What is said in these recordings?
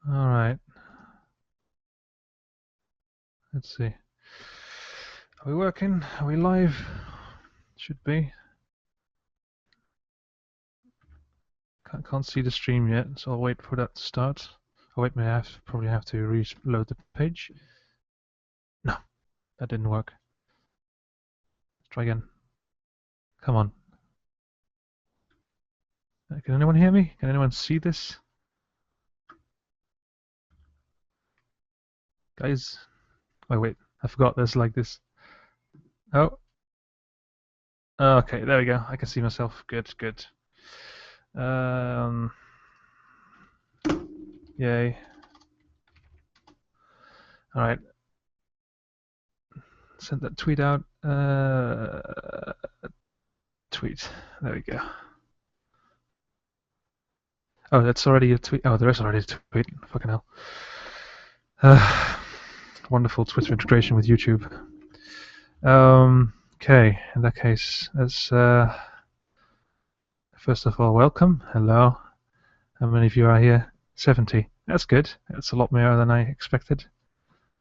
All right. Let's see. Are we working? Are we live? Should be. Can't see the stream yet, so I'll wait for that to start. Oh wait, probably have to reload the page. No, that didn't work. Let's try again. Come on. Can anyone hear me? Can anyone see this? Guys? Oh wait, I forgot there's like this. Oh. Okay, there we go. I can see myself. Good, good. Yay. Alright. Send that tweet out. Tweet. There we go. Oh, that's already a tweet. Oh, there is already a tweet. Fucking hell. Wonderful Twitter integration with YouTube. Okay, in that case, let's first of all, welcome. Hello. How many of you are here? 70. That's good. That's a lot more than I expected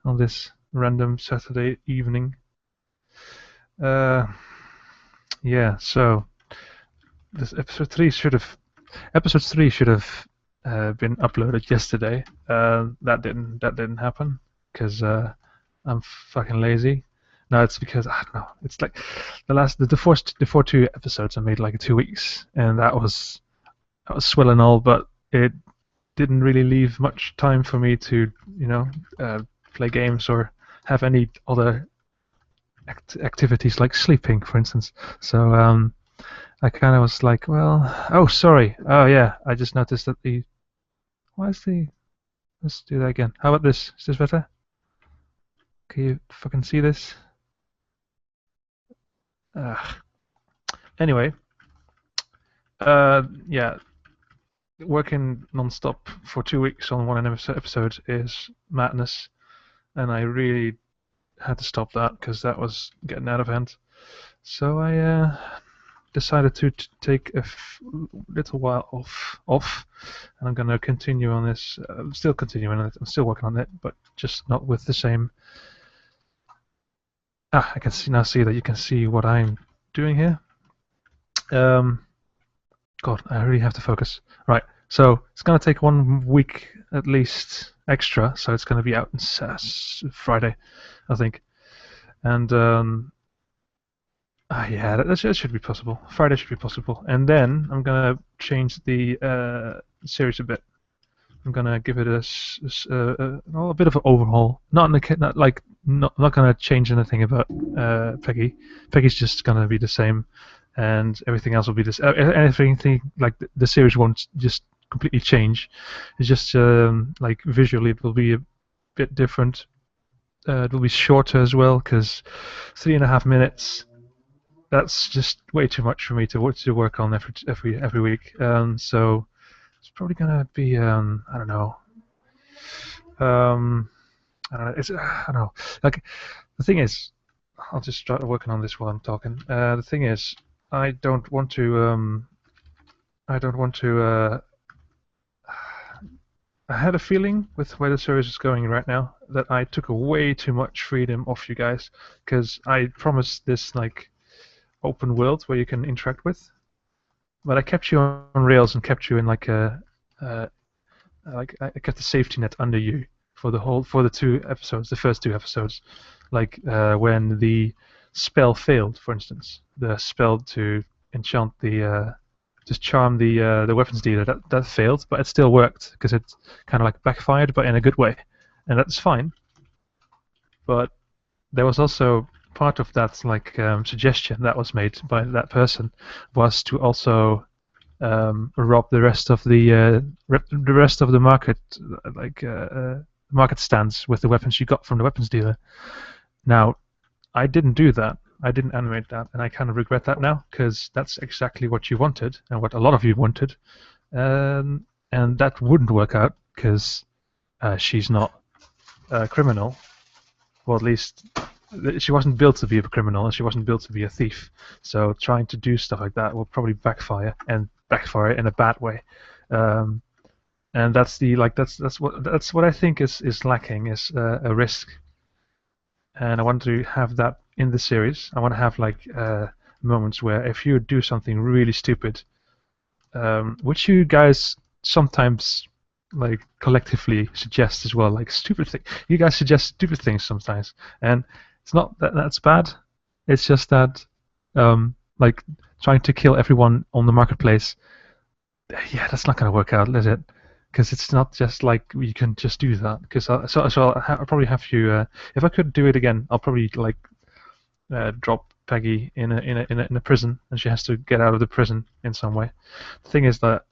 on this random Saturday evening. Yeah, so this episode 3 should have been uploaded yesterday. That didn't happen because I'm fucking lazy. No, it's because I don't know. It's like the first two episodes I made like 2 weeks, and that was swell and all, but it didn't really leave much time for me to play games or have any other activities like sleeping, for instance. So I kind of was like, well, oh sorry, oh yeah, I just noticed that let's do that again. How about this? Is this better? Can you fucking see this? Anyway, yeah, working non-stop for 2 weeks on one episode is madness, and I really had to stop that because that was getting out of hand. So I decided to take a little while off, and I'm going to continue on this. I'm still continuing on it. I'm still working on it, but just not with the same. I can now see that you can see what I'm doing here. God, I really have to focus. Right, so it's going to take 1 week at least extra, so it's going to be out on Friday, I think. And yeah, that should be possible. Friday should be possible. And then I'm going to change the series a bit. I'm going to give it a bit of an overhaul. Not going to change anything about Peggy. Peggy's just going to be the same, and everything else will be this. Everything like the series won't just completely change. It's just like visually it will be a bit different. It will be shorter as well because 3.5 minutes. That's just way too much for me to work on every week. So it's probably gonna be I don't know. I don't know. Like the thing is, I'll just start working on this while I'm talking. The thing is, I don't want to. I had a feeling with where the series is going right now that I took way too much freedom off you guys because I promised this like open world where you can interact with, but I kept you on rails and kept you in like a like I kept the safety net under you for the 2 episodes, the first 2 episodes, like when the spell failed, for instance, the spell to enchant just charm the weapons dealer that failed, but it still worked because it kind of like backfired, but in a good way, and that's fine. But there was also part of that like suggestion that was made by that person was to also rob the rest of the market, like market stands with the weapons you got from the weapons dealer. Now, I didn't do that. I didn't animate that, and I kind of regret that now because that's exactly what you wanted and what a lot of you wanted, and that wouldn't work out because she's not a criminal, or at least she wasn't built to be a criminal and she wasn't built to be a thief. So trying to do stuff like that will probably backfire, and backfire in a bad way. and that's what I think is lacking, is a risk. And I want to have that in the series. I want to have like moments where if you do something really stupid, which you guys sometimes like collectively suggest as well, like stupid thing. You guys suggest stupid things sometimes, and it's not that that's bad. It's just that like trying to kill everyone on the marketplace. Yeah, that's not going to work out, is it? Because it's not just like you can just do that. Because I'll probably have you. If I could do it again, I'll probably like drop Peggy in a prison, and she has to get out of the prison in some way. The thing is that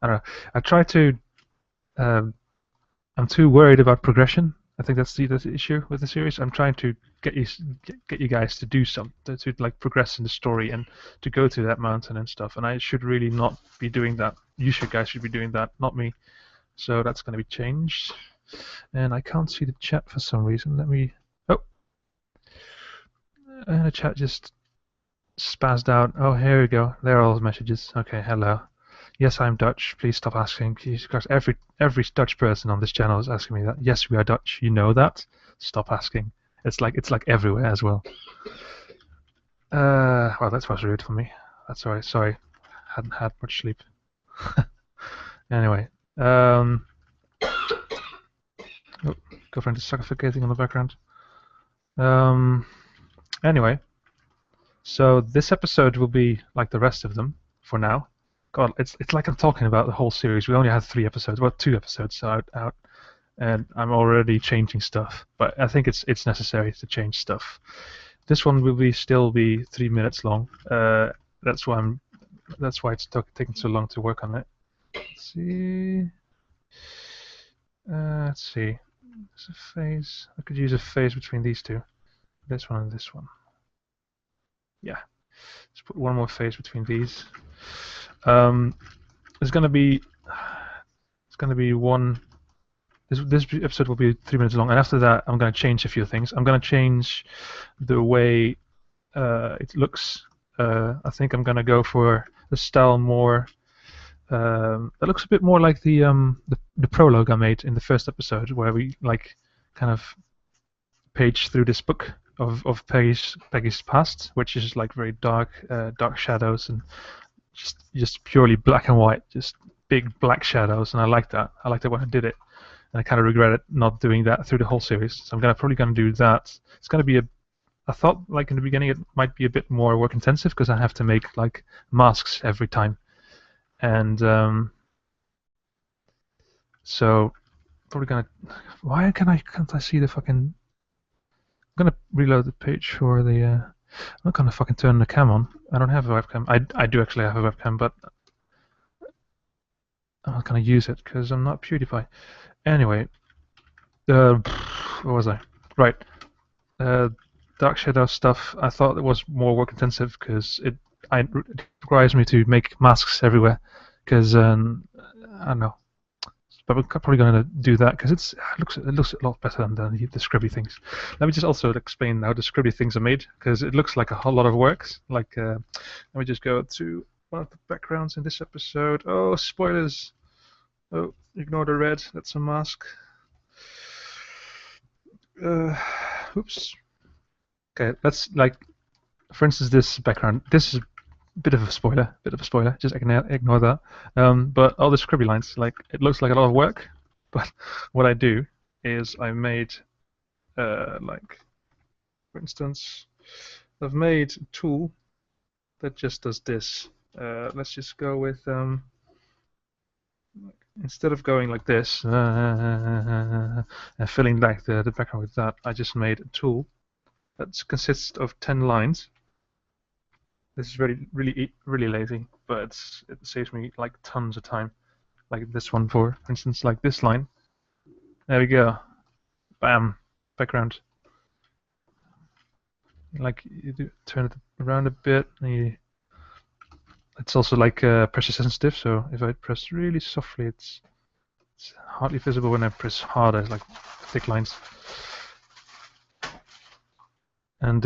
I don't know. I try to. I'm too worried about progression. I think that's the issue with the series. I'm trying to get you guys to do something, to like progress in the story and to go to that mountain and stuff. And I should really not be doing that. Guys should be doing that, not me. So that's going to be changed. And I can't see the chat for some reason. Let me. Oh, and the chat just spazzed out. Oh, here we go. There are all the messages. Okay, hello. Yes, I'm Dutch. Please stop asking. Because every Dutch person on this channel is asking me that. Yes, we are Dutch. You know that. Stop asking. It's like everywhere as well. Well, that was rude for me. That's alright. Sorry, hadn't had much sleep. Anyway, oh, girlfriend is suffocating on the background. Anyway, so this episode will be like the rest of them for now. God, it's like I'm talking about the whole series. We only had 3 episodes, well, 2 episodes out, and I'm already changing stuff. But I think it's necessary to change stuff. This one will still be 3 minutes long. That's why it's taking so long to work on it. Let's see. Let's see. There's a phase. I could use a phase between these two. This one and this one. Yeah. Let's put one more phase between these. It's gonna be one. This episode will be 3 minutes long, and after that, I'm gonna change a few things. I'm gonna change the way it looks. I think I'm gonna go for the style more. That looks a bit more like the prologue I made in the first episode, where we like kind of page through this book of Peggy's past, which is like very dark shadows and just purely black and white, just big black shadows, and I like that. I liked it when I did it, and I kind of regret it not doing that through the whole series. So I'm probably gonna do that. It's gonna be I thought like in the beginning it might be a bit more work intensive because I have to make like masks every time, and so probably gonna. Why can't I see the fucking? I'm gonna reload the page for the. I'm not gonna fucking turn the cam on. I don't have a webcam. I do actually have a webcam, but I'm not gonna use it because I'm not PewDiePie. Anyway, where was I? Right. Dark shadow stuff. I thought it was more work intensive because it requires me to make masks everywhere. Because I don't know. But we're probably going to do that because it looks a lot better than the scribby things. Let me just also explain how the scribby things are made because it looks like a whole lot of work. Like, let me just go to one of the backgrounds in this episode. Oh, spoilers! Oh, ignore the red. That's a mask. Oops. Okay, let's like, for instance, this background. This is a bit of a spoiler. Just ignore that. But all the scribby lines, like, it looks like a lot of work. But what I do is I made, like, for instance, I've made a tool that just does this. Let's just go with instead of going like this and filling like the background with that, I just made a tool that consists of 10 lines. This is really lazy, but it saves me like tons of time. Like this one, for instance, like this line. There we go. Bam, background. Like you turn it around a bit, and it's also like pressure sensitive. So if I press really softly, it's hardly visible. When I press harder, it's like thick lines. And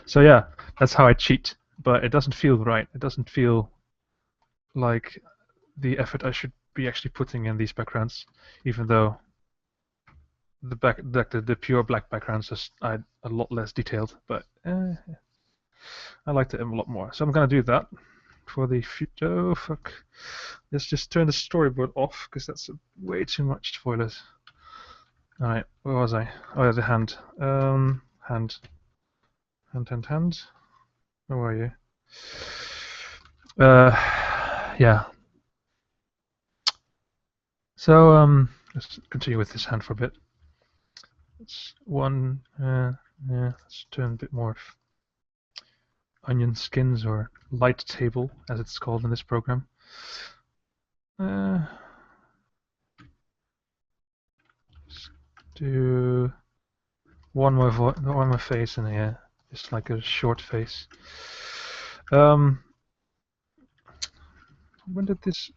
so yeah, that's how I cheat. But it doesn't feel right. It doesn't feel like the effort I should be actually putting in these backgrounds, even though the pure black backgrounds are a lot less detailed, but I liked it a lot more. So I'm gonna do that for the future. Oh fuck! Let's just turn the storyboard off because that's way too much spoilers. All right, where was I? Oh yeah, the hand. Hand. Where were you? Yeah. So let's continue with this hand for a bit. It's one. Yeah. Let's turn a bit more onion skins or light table, as it's called in this program. Just do one more face in here, just like a short face. When did this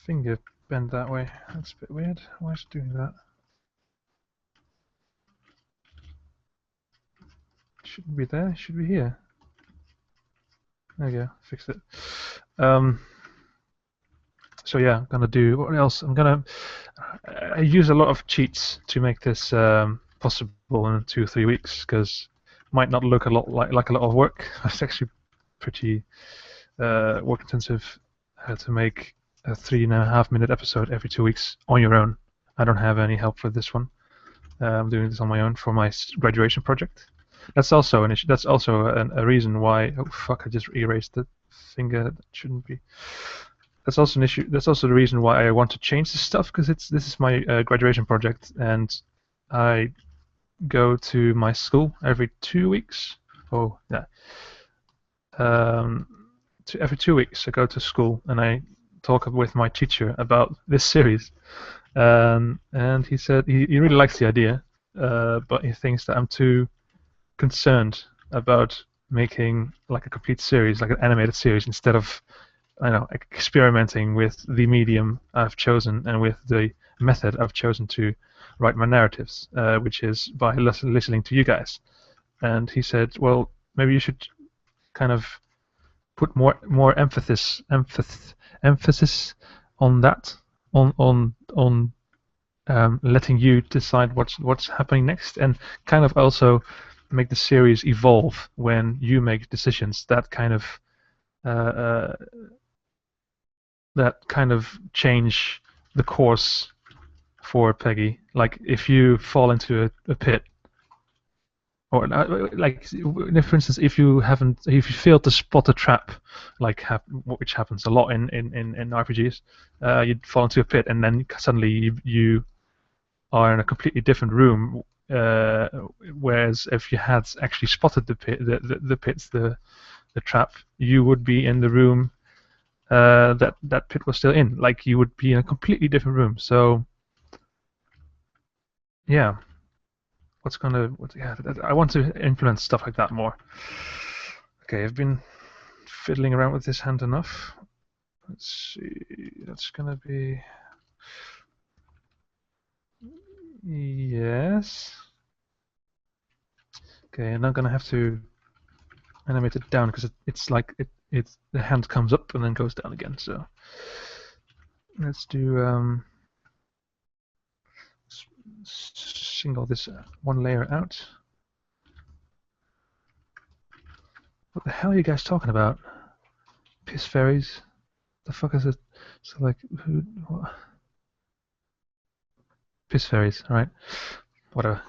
finger bend that way? That's a bit weird. Why is it doing that? It shouldn't be there. It should be here. There you go. Fixed it. So yeah, I'm gonna do what else? I use a lot of cheats to make this possible in 2 or 3 weeks, because it might not look a lot like a lot of work. It's actually pretty work intensive to make a 3.5-minute episode every 2 weeks on your own. I don't have any help for this one. I'm doing this on my own for my graduation project. That's also an issue. That's also a reason why. Oh fuck! I just erased the finger. That shouldn't be. That's also an issue. That's also the reason why I want to change this stuff, because this is my graduation project, and I go to my school every 2 weeks. Oh yeah. Every 2 weeks I go to school and I talk with my teacher about this series, and he said he really likes the idea, but he thinks that I'm too concerned about making like a complete series, like an animated series, instead of experimenting with the medium I've chosen and with the method I've chosen to write my narratives, which is by listening to you guys. And he said, well, maybe you should kind of put more emphasis on that, on letting you decide what's happening next, and kind of also make the series evolve when you make decisions that kind of change the course for Peggy. Like if you fall into a pit, or like, for instance, if you fail to spot a trap, which happens a lot in RPGs, you'd fall into a pit, and then suddenly you are in a completely different room. Whereas if you had actually spotted the trap, you would be in the room that pit was still in. Like you would be in a completely different room. So yeah. I want to influence stuff like that more. Okay, I've been fiddling around with this hand enough. Let's see, that's gonna be... Yes. Okay, and I'm gonna have to animate it down, because it's like the hand comes up and then goes down again. So let's do single this one layer out. What the hell are you guys talking about? Piss fairies? The fuck is it? So like, what? Piss fairies, alright. Whatever.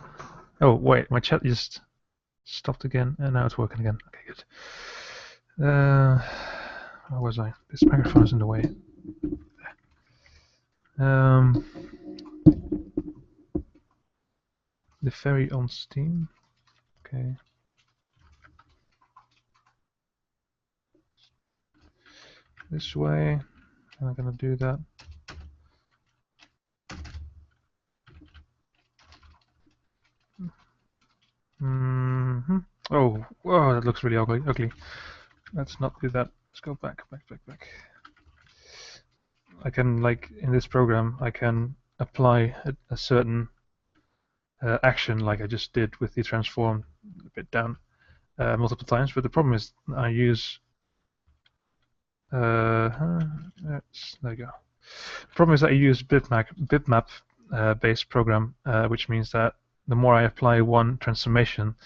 Oh, wait, my chat just stopped again, and now it's working again. Okay, good. Where was I? This microphone is in the way. The fairy on Steam. Okay. This way. I'm gonna do that. Oh, whoa, that looks really ugly. Let's not do that. Let's go back. I can, like, in this program, I can apply a certain action, like I just did with the transform a bit down multiple times. But the problem is I use let's There you go. Problem is that I use bitmap based program, which means that the more I apply one transformation,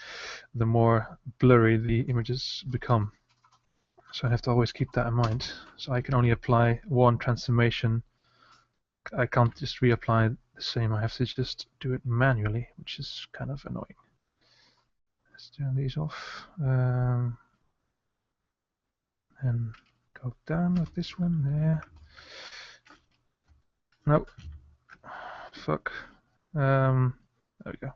the more blurry the images become. So I have to always keep that in mind. So I can only apply one transformation. I can't just reapply the same. I have to just do it manually, which is kind of annoying. Let's turn these off. And go down with this one there. Nope. Fuck. There we go.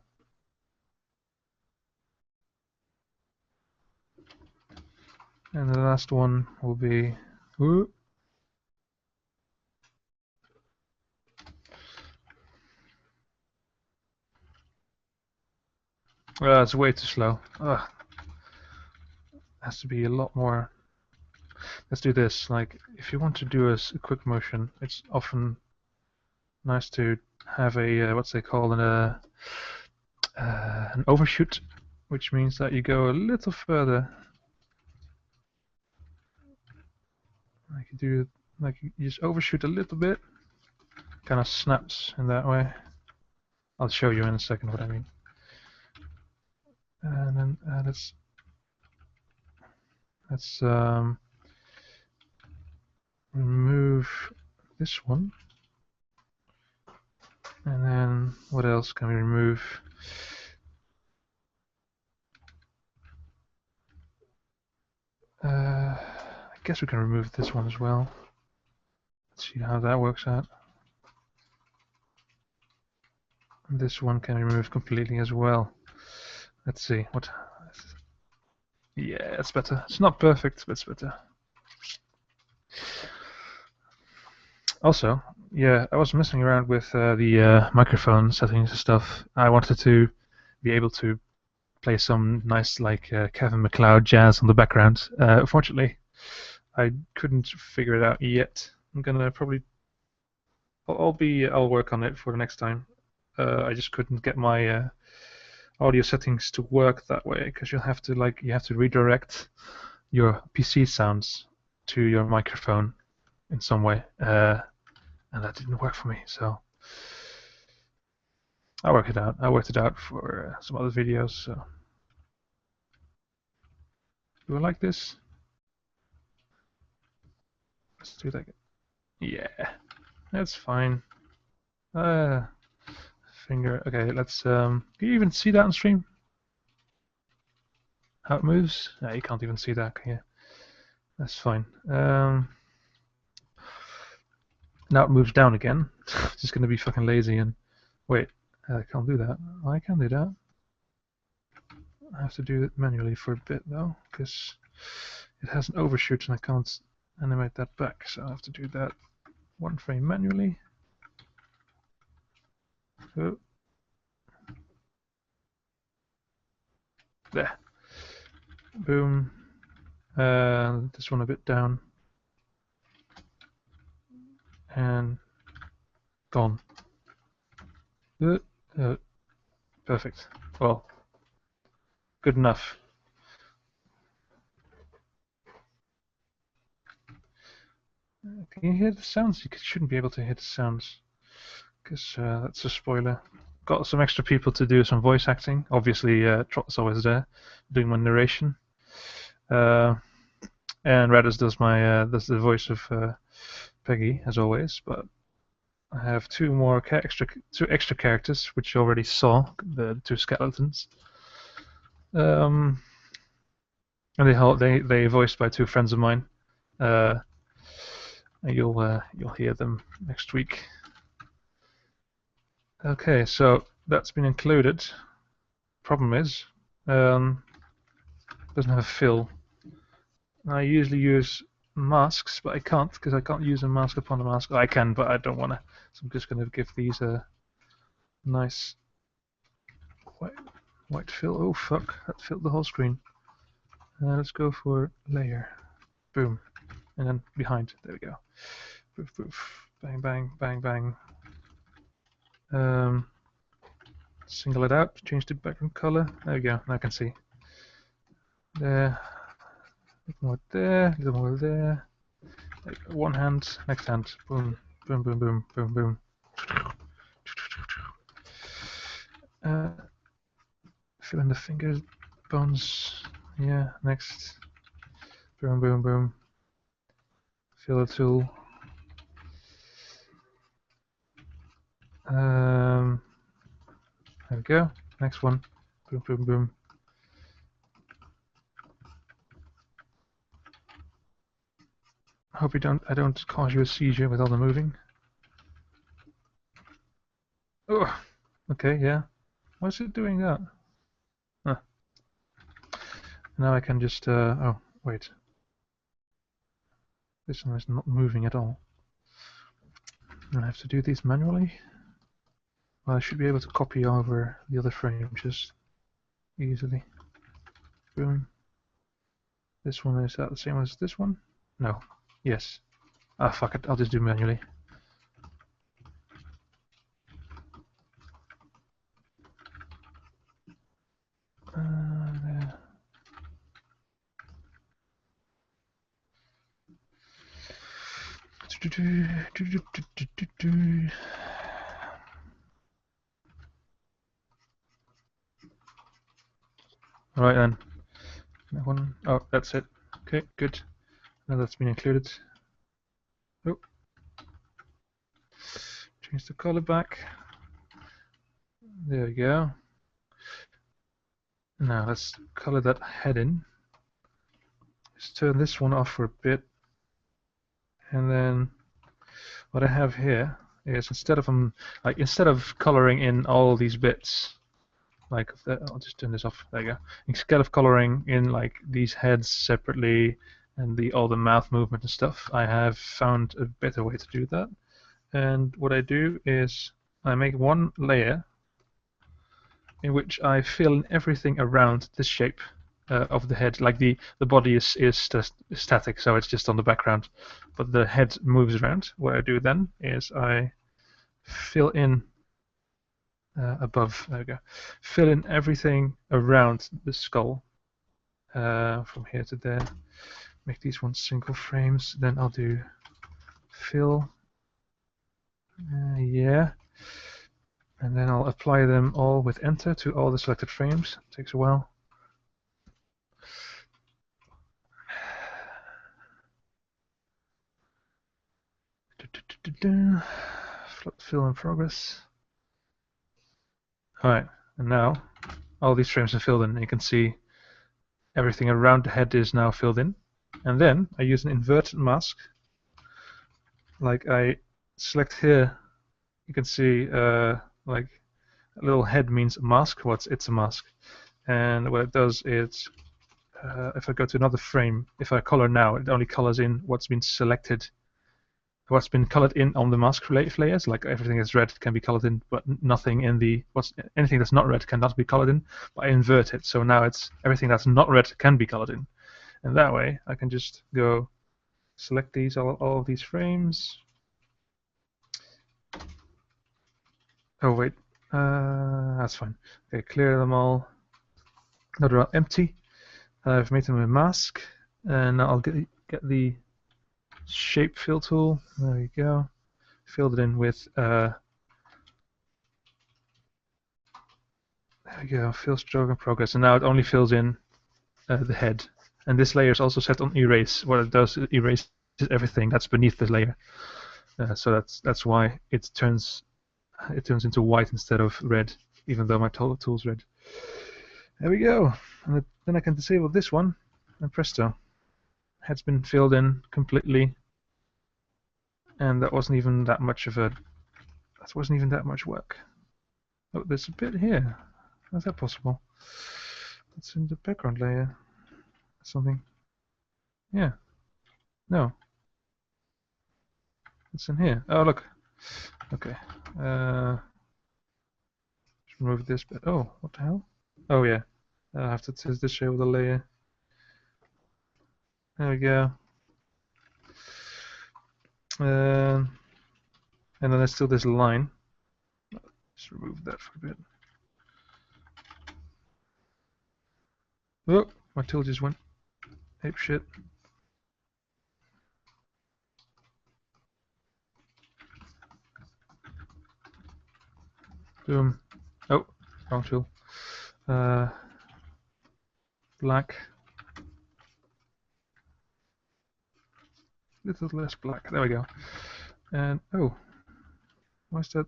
And the last one will be. Ooh. It's way too slow. Ugh. Has to be a lot more. Let's do this. Like, if you want to do a quick motion, it's often nice to have a what's they call an overshoot, which means that you go a little further. Like you just overshoot a little bit. Kind of snaps in that way. I'll show you in a second what I mean. And then let's remove this one. And then what else can we remove? I guess we can remove this one as well. Let's see how that works out. And this one can be removed completely as well. Let's see what. Yeah, it's better. It's not perfect, but it's better. Also, yeah, I was messing around with the microphone settings and stuff. I wanted to be able to play some nice, like Kevin MacLeod jazz on the background. Unfortunately, I couldn't figure it out yet. I'm gonna probably. I'll work on it for the next time. I just couldn't get my audio settings to work that way because you have to redirect your PC sounds to your microphone in some way, and that didn't work for me. So I worked it out. I worked it out for some other videos. So do I like this? Let's do that. Yeah, that's fine. Finger. Okay, let's. Can you even see that on stream? How it moves? No, you can't even see that, can you? That's fine. Now it moves down again. Just gonna be fucking lazy and wait. I can't do that. I can do that. I have to do it manually for a bit though, because it has an overshoot and I can't animate that back. So I have to do that one frame manually. Oh. There. Boom. This one a bit down. And gone. Perfect. Well, good enough. Can you hear the sounds? You shouldn't be able to hear the sounds, because that's a spoiler. Got some extra people to do some voice acting. Obviously, Trot's always there, doing my narration. And Radis does does the voice of Peggy as always. But I have two extra characters which you already saw, the two skeletons. And they voiced by two friends of mine. You'll hear them next week. Okay, so that's been included. Problem is, doesn't have a fill. I usually use masks, but I can't because I can't use a mask upon a mask. I can, but I don't want to. So I'm just going to give these a nice white fill. Oh fuck, that filled the whole screen. Let's go for layer. Boom. And then behind. There we go. Poof, poof. Bang, bang, bang, bang. Single it out, change the background color. There we go, now I can see. There. A little more there, a little more there. Like one hand, next hand, boom, boom, boom, boom, boom, boom. Fill in the finger bones. Yeah, next. Boom, boom, boom. Fill the tool. There we go. Next one. Boom, boom, boom. I hope I don't cause you a seizure with all the moving. Oh, okay, yeah. Why is it doing that? Huh. Now I can just, oh, wait. This one is not moving at all. I have to do these manually. Well, I should be able to copy over the other frame just easily. Boom. This one is that the same as this one? No. Yes. Ah, fuck it. I'll just do manually. There. Right then. That one. Oh, that's it. Okay, good. Now that's been included. Oh. Change the color back. There we go. Now let's color that head in. Just turn this one off for a bit. And then what I have here is instead of coloring in all these bits, like I'll just turn this off. There you go. Instead of coloring in like these heads separately and all the mouth movement and stuff, I have found a better way to do that. And what I do is I make one layer in which I fill in everything around this shape of the head. Like the body is static, so it's just on the background, but the head moves around. What I do then is I fill in above. There we go. Fill in everything around the skull from here to there. Make these ones single frames. Then I'll do fill. Yeah. And then I'll apply them all with enter to all the selected frames. It takes a while. Fill in progress. Alright, and now all these frames are filled in. You can see everything around the head is now filled in. And then I use an inverted mask. Like I select here, you can see like a little head means mask. It's a mask. And what it does is if I go to another frame, if I color now, it only colors in what's been selected, what's been colored in on the mask layers. Like everything that's red can be colored in, but nothing in the anything that's not red cannot be colored in. But I invert it, so now it's everything that's not red can be colored in, and that way I can just go select these all of these frames. Oh wait, that's fine. Okay, clear them all. Now they're all empty. I've made them a mask, and now I'll get the shape fill tool. There we go. Filled it in with there we go. Fill stroke in progress, and now it only fills in the head. And this layer is also set on erase. What it does, it erases everything that's beneath this layer. So that's why it turns into white instead of red, even though my tool's red. There we go. And then I can disable this one, and presto, head's been filled in completely. And that wasn't even that much work. Oh, there's a bit here. How's that possible? That's in the background layer. Something. Yeah. No. It's in here. Oh, look. Okay. Just remove this bit. Oh, what the hell? Oh, yeah. I have to disable the layer. There we go. And then there's still this line. Just remove that for a bit. Oh, my tool just went ape shit. Boom. Oh, wrong tool. Black. Little less black. There we go. And oh, why is that?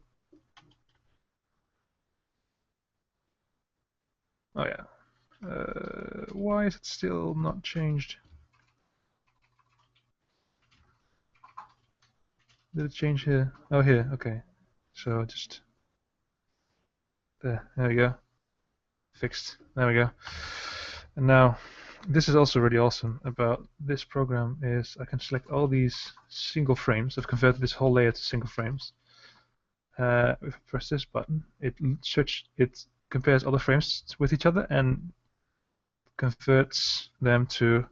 Oh yeah. Why is it still not changed? Did it change here? Oh, here. Okay. So just there. There we go. Fixed. There we go. And now, this is also really awesome about this program is I can select all these single frames. I've converted this whole layer to single frames. If I press this button, it compares other frames with each other and converts them to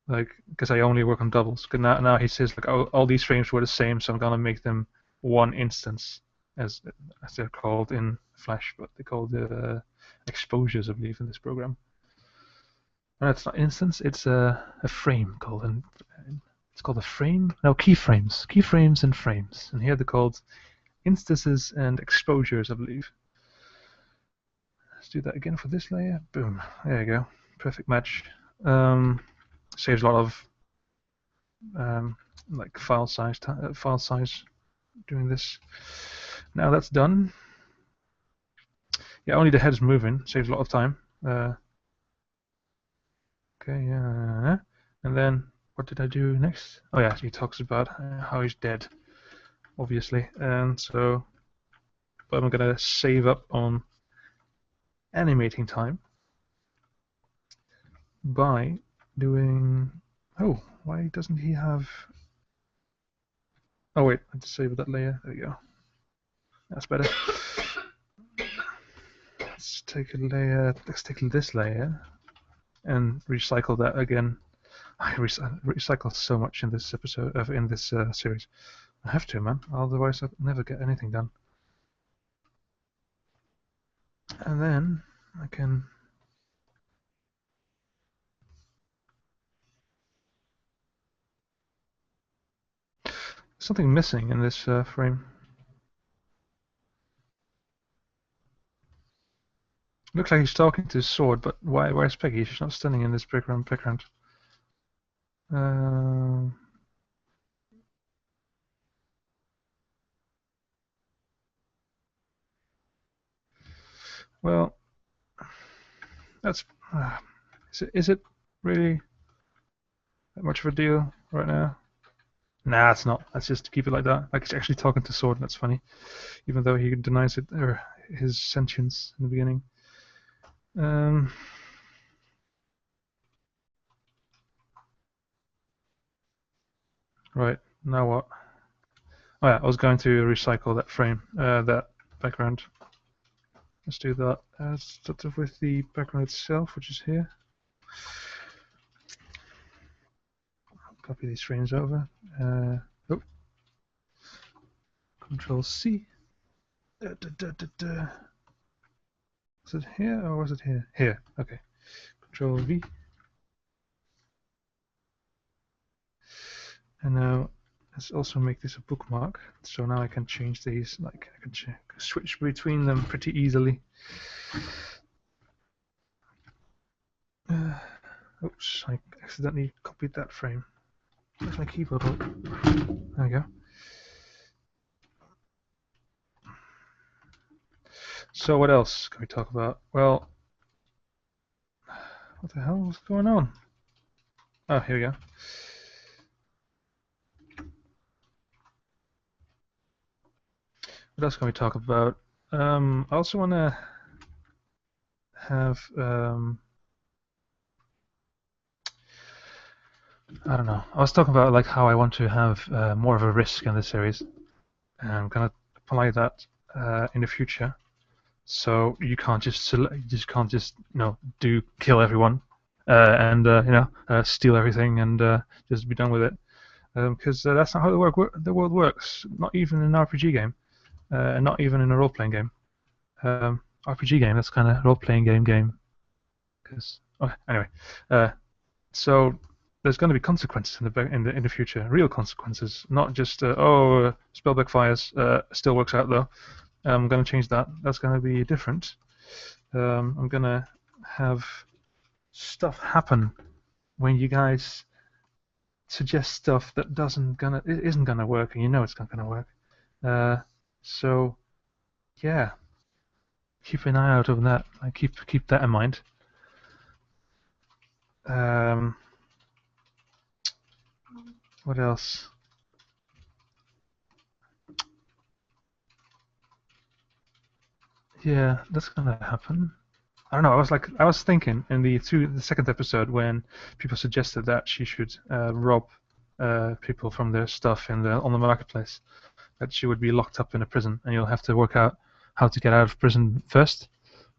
like, because I only work on doubles. Now he says like, oh, all these frames were the same, so I'm gonna make them one instance, as they're called in Flash, but they call the exposures, I believe, in this program. No, it's not instance. It's a frame called it's called a frame. No, keyframes. Keyframes and frames, and here they're called instances and exposures, I believe. Let's do that again for this layer. Boom. There you go. Perfect match. Saves a lot of like file size doing this. Now that's done. Yeah, only the head is moving. Saves a lot of time. Okay, yeah. And then what did I do next? Oh yeah, he talks about how he's dead, obviously. And so, but I'm gonna save up on animating time by doing. Oh, why doesn't he have? Oh wait, I disabled that layer. There we go. That's better. Let's take a layer. Let's take this layer and recycle that again. I recycle so much in this episode, in this series. I have to, man. Otherwise, I'll never get anything done. And then I can. Something missing in this frame. Looks like he's talking to his sword, but where's Peggy? She's not standing in this background. Well, that's. Is it really that much of a deal right now? Nah, it's not. Let's just keep it like that. Like he's actually talking to sword. That's funny, even though he denies it or his sentience in the beginning. Right, now what? Oh yeah, I was going to recycle that frame, that background. Let's do that. Let's start off with the background itself, which is here. Copy these frames over. Oh. Control C. Was it here or was it here? Here, okay. Control V. And now let's also make this a bookmark. So now I can change these, like I can switch between them pretty easily. Oops, I accidentally copied that frame. Where's my keyboard? There we go. So what else can we talk about? Well, what the hell is going on? Oh, here we go. What else can we talk about? I also want to have I don't know. I was talking about like how I want to have more of a risk in this series, and I'm gonna apply that in the future. So you can't just kill everyone and steal everything and just be done with it, because that's not how the world works. Not even in an RPG game, and not even in a role-playing game. RPG game, that's kind of role-playing game. Because anyway, so there's going to be consequences in the future, real consequences, not just spell backfires. Still works out though. I'm gonna change that. That's gonna be different. I'm gonna have stuff happen when you guys suggest stuff that isn't gonna work, and you know it's not gonna work. So yeah, keep an eye out on that. I keep that in mind. What else? Yeah, that's gonna happen. I don't know. I was thinking in the second episode when people suggested that she should rob people from their stuff on the marketplace, that she would be locked up in a prison, and you'll have to work out how to get out of prison first.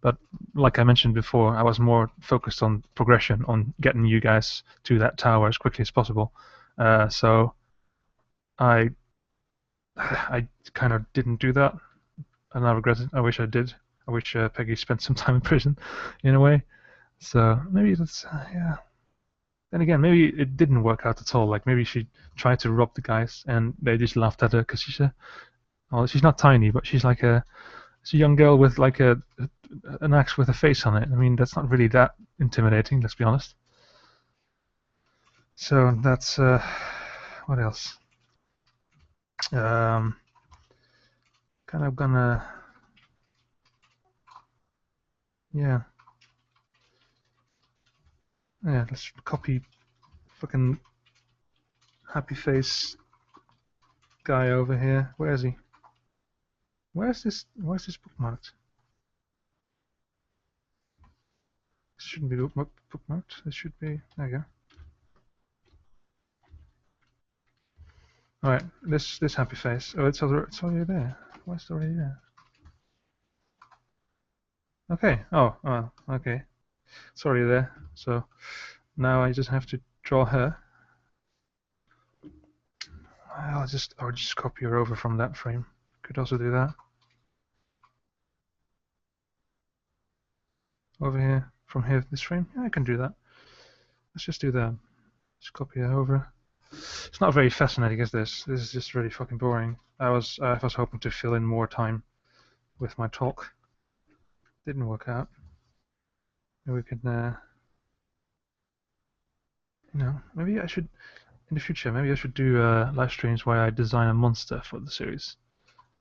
But like I mentioned before, I was more focused on progression, on getting you guys to that tower as quickly as possible. So I kind of didn't do that, and I regret it. I wish I did. I wish Peggy spent some time in prison, in a way. So maybe that's yeah. Then again, maybe it didn't work out at all. Like maybe she tried to rob the guys, and they just laughed at her because she's not tiny, but she's a young girl with like an axe with a face on it. I mean, that's not really that intimidating. Let's be honest. So that's what else? Kind of gonna yeah. Yeah, let's copy fucking happy face guy over here. Where is he? Where's this bookmarked? This shouldn't be bookmarked. This should be, there you go. Alright, this happy face. Oh, it's already there. Why is it already there? Okay, oh, okay. It's already there. So now I just have to draw her. I'll just copy her over from that frame. Could also do that. Over here, from here, this frame. Yeah, I can do that. Let's just do that. Just copy her over. It's not very fascinating, is this? This is just really fucking boring. I was hoping to fill in more time with my talk. Didn't work out. Maybe we could, you know, maybe I should, in the future, maybe I should do live streams where I design a monster for the series,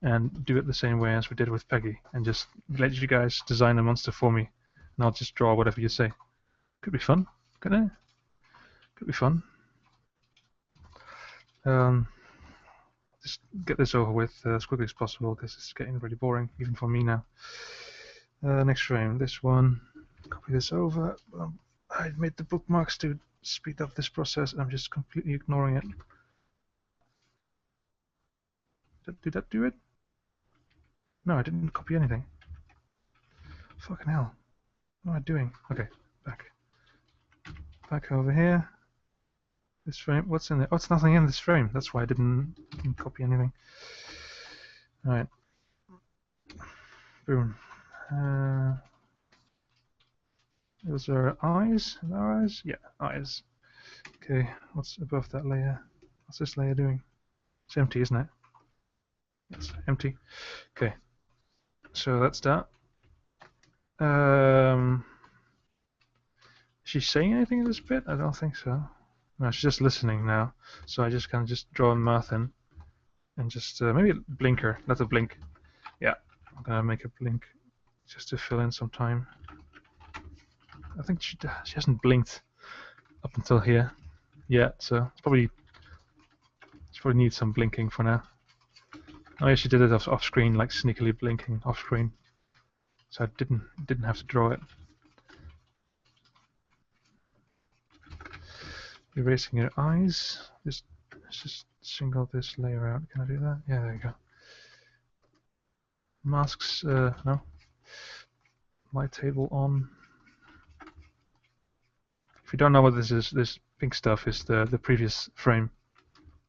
and do it the same way as we did with Peggy, and just let you guys design a monster for me, and I'll just draw whatever you say. Could be fun, couldn't it? Could be fun. Just get this over with as quickly as possible because it's getting really boring, even for me now. Next frame, this one. Copy this over. I made the bookmarks to speed up this process, and I'm just completely ignoring it. Did that do it? No, I didn't copy anything. Fucking hell. What am I doing? Okay, back. Back over here. This frame, what's in there? Oh, it's nothing in this frame. That's why I didn't copy anything. Alright. Boom. Those are eyes. Are there eyes? Yeah, eyes. Okay, what's above that layer? What's this layer doing? It's empty, isn't it? Yes, empty. Okay. So that's that. Is she saying anything in this bit? I don't think so. No, she's just listening now. So I just kind of just draw a mouth in, and just maybe a blinker. Let it blink. Yeah, I'm gonna make it blink just to fill in some time. I think she hasn't blinked up until here yet, so she probably needs some blinking for now. Oh yeah, she did it off screen, like sneakily blinking off screen. So I didn't have to draw it. Erasing her eyes. Let's just single this layer out. Can I do that? Yeah, there you go. Masks, no. Light table on. If you don't know what this is, this pink stuff is the previous frame.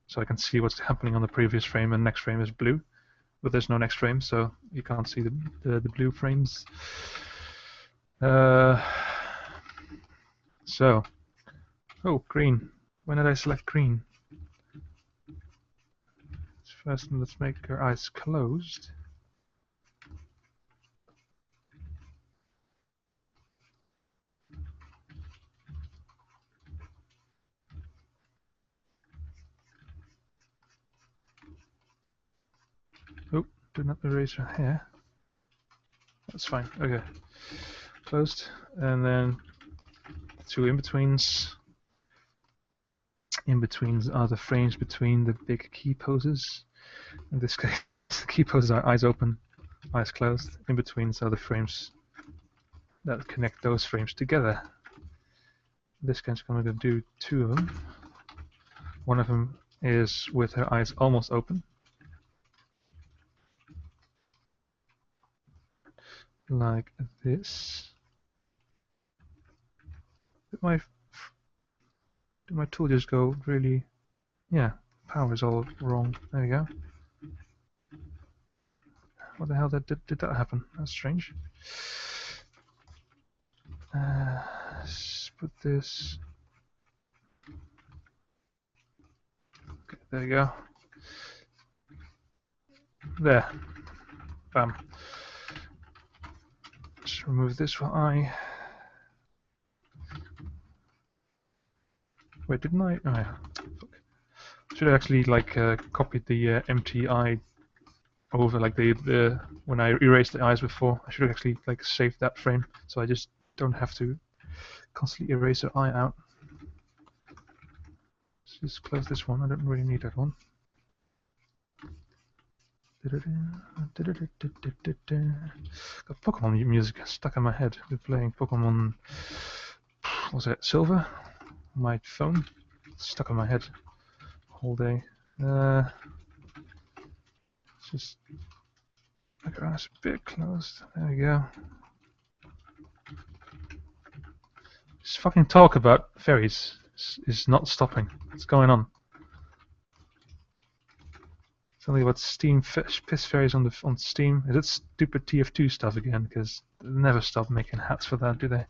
So I can see what's happening on the previous frame, and next frame is blue. But there's no next frame, so you can't see the blue frames. So, oh, green. When did I select green? First, let's make her eyes closed. Do not erase her hair. That's fine. Okay. Closed. And then 2 in-betweens. In-betweens are the frames between the big key poses. In this case, the key poses are eyes open, eyes closed. In-betweens are the frames that connect those frames together. In this case, I'm going to do 2 of them. One of them is with her eyes almost open. Like this. Did my tool just go really... Yeah, power is all wrong. There we go. What the hell did that happen? That's strange. Let's put this... Okay, there you go. There. Bam. Let's remove this for eye. Wait, didn't I? Oh yeah. Fuck. Should I actually like copy the empty eye over like the when I erased the eyes before? I should have actually like saved that frame so I just don't have to constantly erase the eye out. Let's just close this one. I don't really need that one. Got Pokemon music stuck in my head. Been playing Pokemon. Was it Silver? My phone stuck in my head all day. Just make our eyes a bit closed. There we go. This fucking talk about fairies is not stopping. What's going on? Something about Steam piss fairies on Steam. Is it stupid TF2 stuff again? Because they never stop making hats for that, do they?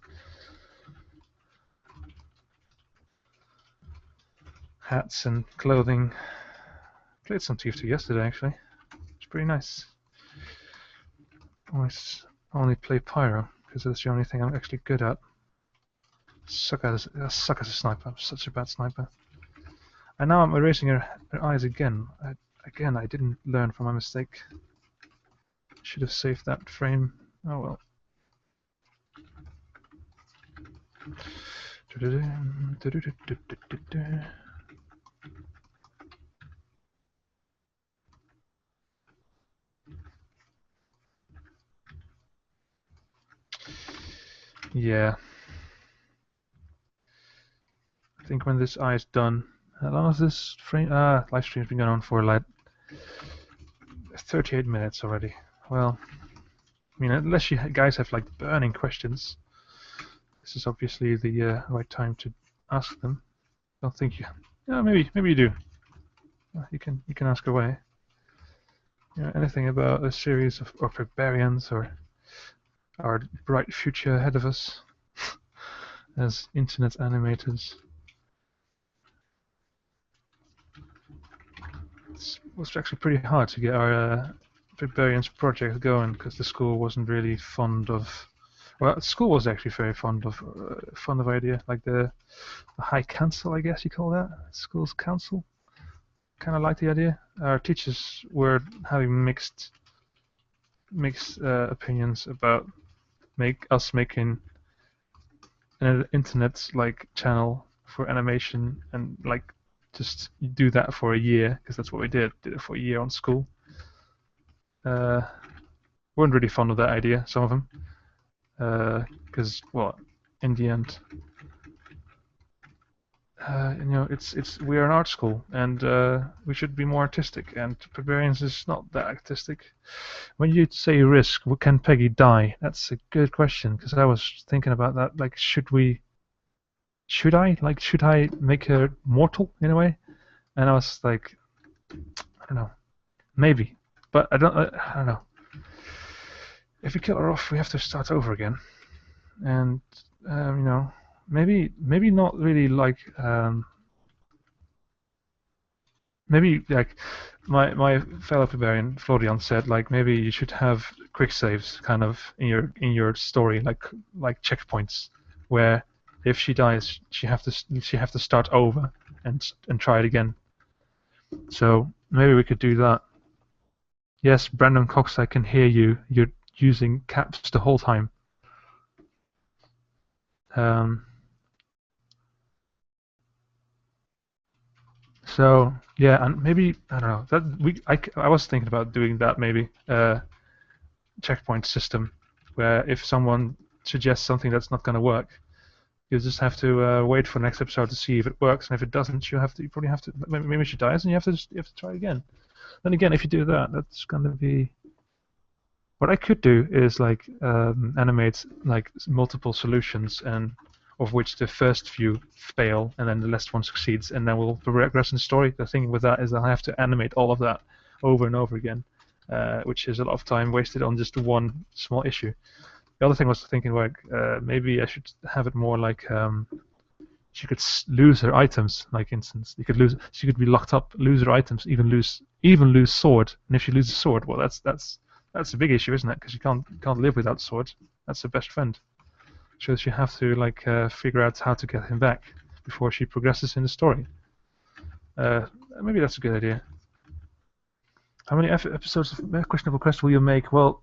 Hats and clothing. Played some TF2 yesterday actually. It's pretty nice. Always only play Pyro because that's the only thing I'm actually good at. Suck as a sniper. I'm such a bad sniper. And now I'm erasing her eyes again. I didn't learn from my mistake. Should have saved that frame. Oh well. Yeah. I think when this eye is done, how long has this frame? Live stream's been going on for like 38 minutes already. Well, I mean, unless you guys have like burning questions, this is obviously the right time to ask them. I don't think you. Yeah, maybe you do. You can ask away. You know, anything about a series of Pegbarians or our bright future ahead of us as internet animators. It was actually pretty hard to get our Pegbarians project going because the school wasn't really fond of. Well, the school was actually very fond of idea, like the high council, I guess you call that, school's council. Kind of liked the idea. Our teachers were having mixed opinions about making an internet like channel for animation and like just do that for a year because that's what we did it for a year on school. Weren't really fond of that idea, some of them, because well, in the end, you know, we're an art school and we should be more artistic, and Pegbarians is not that artistic. When you say risk, can Peggy die? That's a good question because I was thinking about that. Like, should I make her mortal in a way? And I was like, I don't know, maybe, but I don't know. If we kill her off, we have to start over again, and you know, maybe not really like maybe like my fellow Pegbarian Florian said, like maybe you should have quick saves kind of in your story, like checkpoints where if she dies, she have to start over and try it again. So maybe we could do that. Yes, Brandon Cox, I can hear you. You're using caps the whole time. So yeah, and maybe I don't know that I was thinking about doing that maybe checkpoint system where if someone suggests something that's not going to work, you just have to wait for the next episode to see if it works, and if it doesn't, you probably have to maybe she dies and you have to try again. Then again, if you do that, that's going to be what I could do is like animate like multiple solutions and of which the first few fail and then the last one succeeds, and then we'll progress in the story. The thing with that is I'll have to animate all of that over and over again, which is a lot of time wasted on just one small issue. The other thing I was thinking, like maybe I should have it more like she could lose her items. Like instance, she could be locked up, lose her items, even lose sword. And if she loses sword, well, that's a big issue, isn't it? Because you can't live without sword. That's her best friend. So she have to like figure out how to get him back before she progresses in the story. Maybe that's a good idea. How many episodes of Questionable Quest will you make? Well,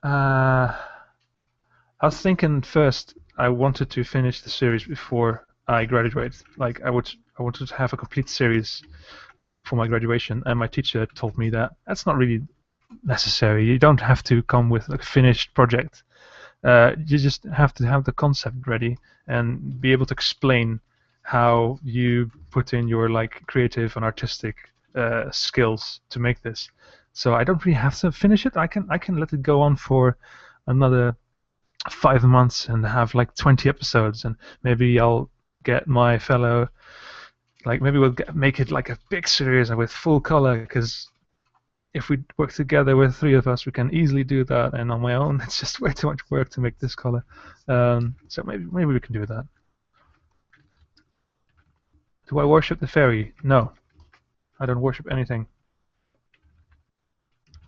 I was thinking first I wanted to finish the series before I graduate. Like I wanted to have a complete series for my graduation, and my teacher told me that that's not really necessary. You don't have to come with a finished project. You just have to have the concept ready and be able to explain how you put in your like creative and artistic skills to make this. So I don't really have to finish it. I can let it go on for another 5 months and have like 20 episodes, and maybe I'll get my fellow like maybe make it like a big series and with full color, because if we work together with three of us, we can easily do that. And on my own, it's just way too much work to make this color. So maybe we can do that. Do I worship the fairy? No, I don't worship anything.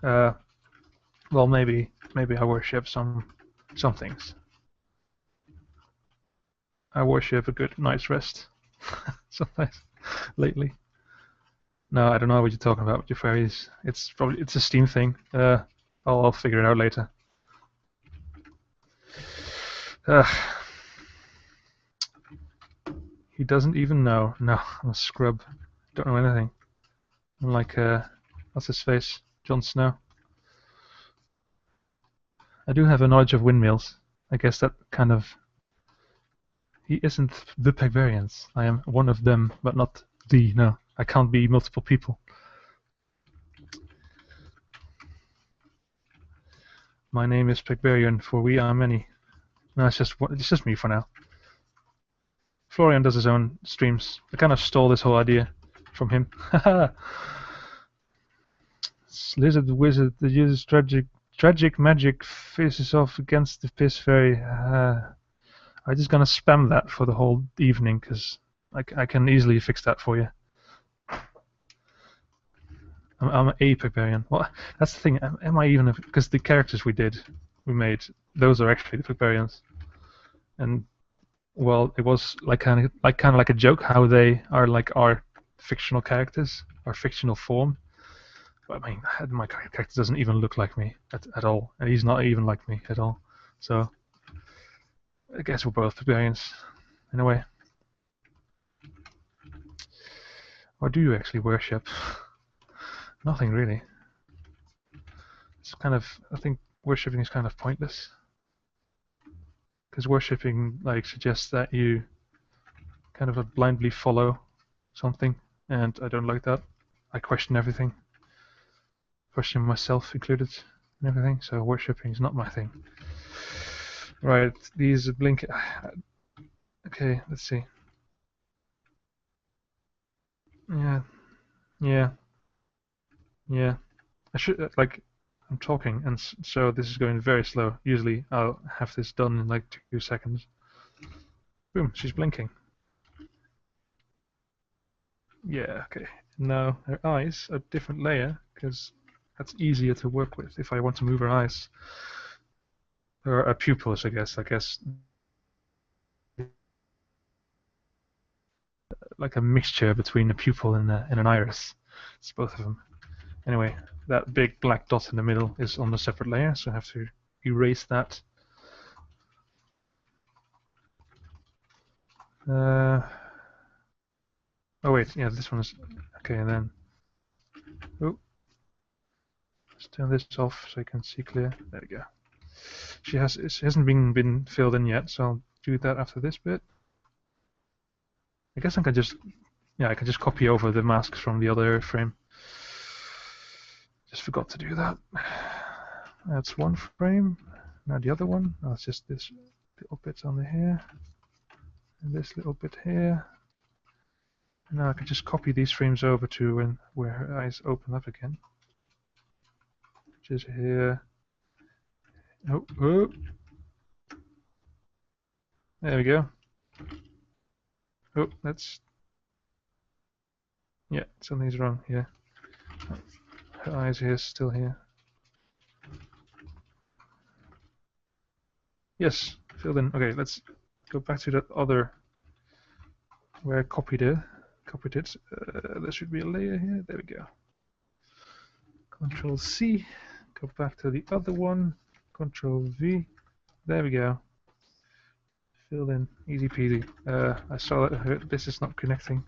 Well, maybe I worship some things. I worship a good night's rest. Sometimes, lately. No, I don't know what you're talking about with your fairies. It's a Steam thing. I'll figure it out later. He doesn't even know. No, I'm a scrub. Don't know anything. I'm like what's his face? Jon Snow. I do have a knowledge of windmills. I guess that kind of. He isn't the Pegbarians. I am one of them, but not the. No, I can't be multiple people. My name is Pegbarian, for we are many. No, it's just me for now. Florian does his own streams. I kind of stole this whole idea from him. Lizard wizard that uses tragic magic faces off against the piss fairy. I'm just gonna spam that for the whole evening because I can easily fix that for you. I'm a Pegbarian. Well, that's the thing. Am I even? Because the characters we made, those are actually the Pegbarians, and well, it was like kind of like a joke how they are like our fictional characters, our fictional form. But I mean, my character doesn't even look like me at all, and he's not even like me at all. So I guess we're both Pegbarians in a way. Or do you actually worship? Nothing really. It's kind of, I think worshipping is kind of pointless, because worshipping like suggests that you kind of blindly follow something, and I don't like that. I question everything, question myself included, and everything. So worshipping is not my thing. Right, these blink. Okay, let's see. Yeah, yeah, yeah. I should like. I'm talking, and so this is going very slow. Usually, I'll have this done in like 2 seconds. Boom, she's blinking. Yeah, okay. Now her eyes are a different layer because that's easier to work with if I want to move her eyes. Or her pupils, I guess. Like a mixture between a pupil and an iris. It's both of them. Anyway, that big black dot in the middle is on a separate layer, so I have to erase that. Oh wait, yeah, this one is okay. And then, oh, let's turn this off so you can see clear. There we go. She hasn't been filled in yet, so I'll do that after this bit. I guess I can just copy over the masks from the other frame. Just forgot to do that. That's one frame. Now the other one. Oh, it's just this little bit on the here, and this little bit here. And now I can just copy these frames over to where her eyes open up again. Which is here. Oh, oh. There we go. Oh, that's... Yeah, something's wrong here. Her eyes here, still here. Yes, filled in. Okay, let's go back to that other where I copied it. There should be a layer here. There we go. Control C. Go back to the other one. Control V. There we go. Filled in. Easy peasy. I saw that this is not connecting.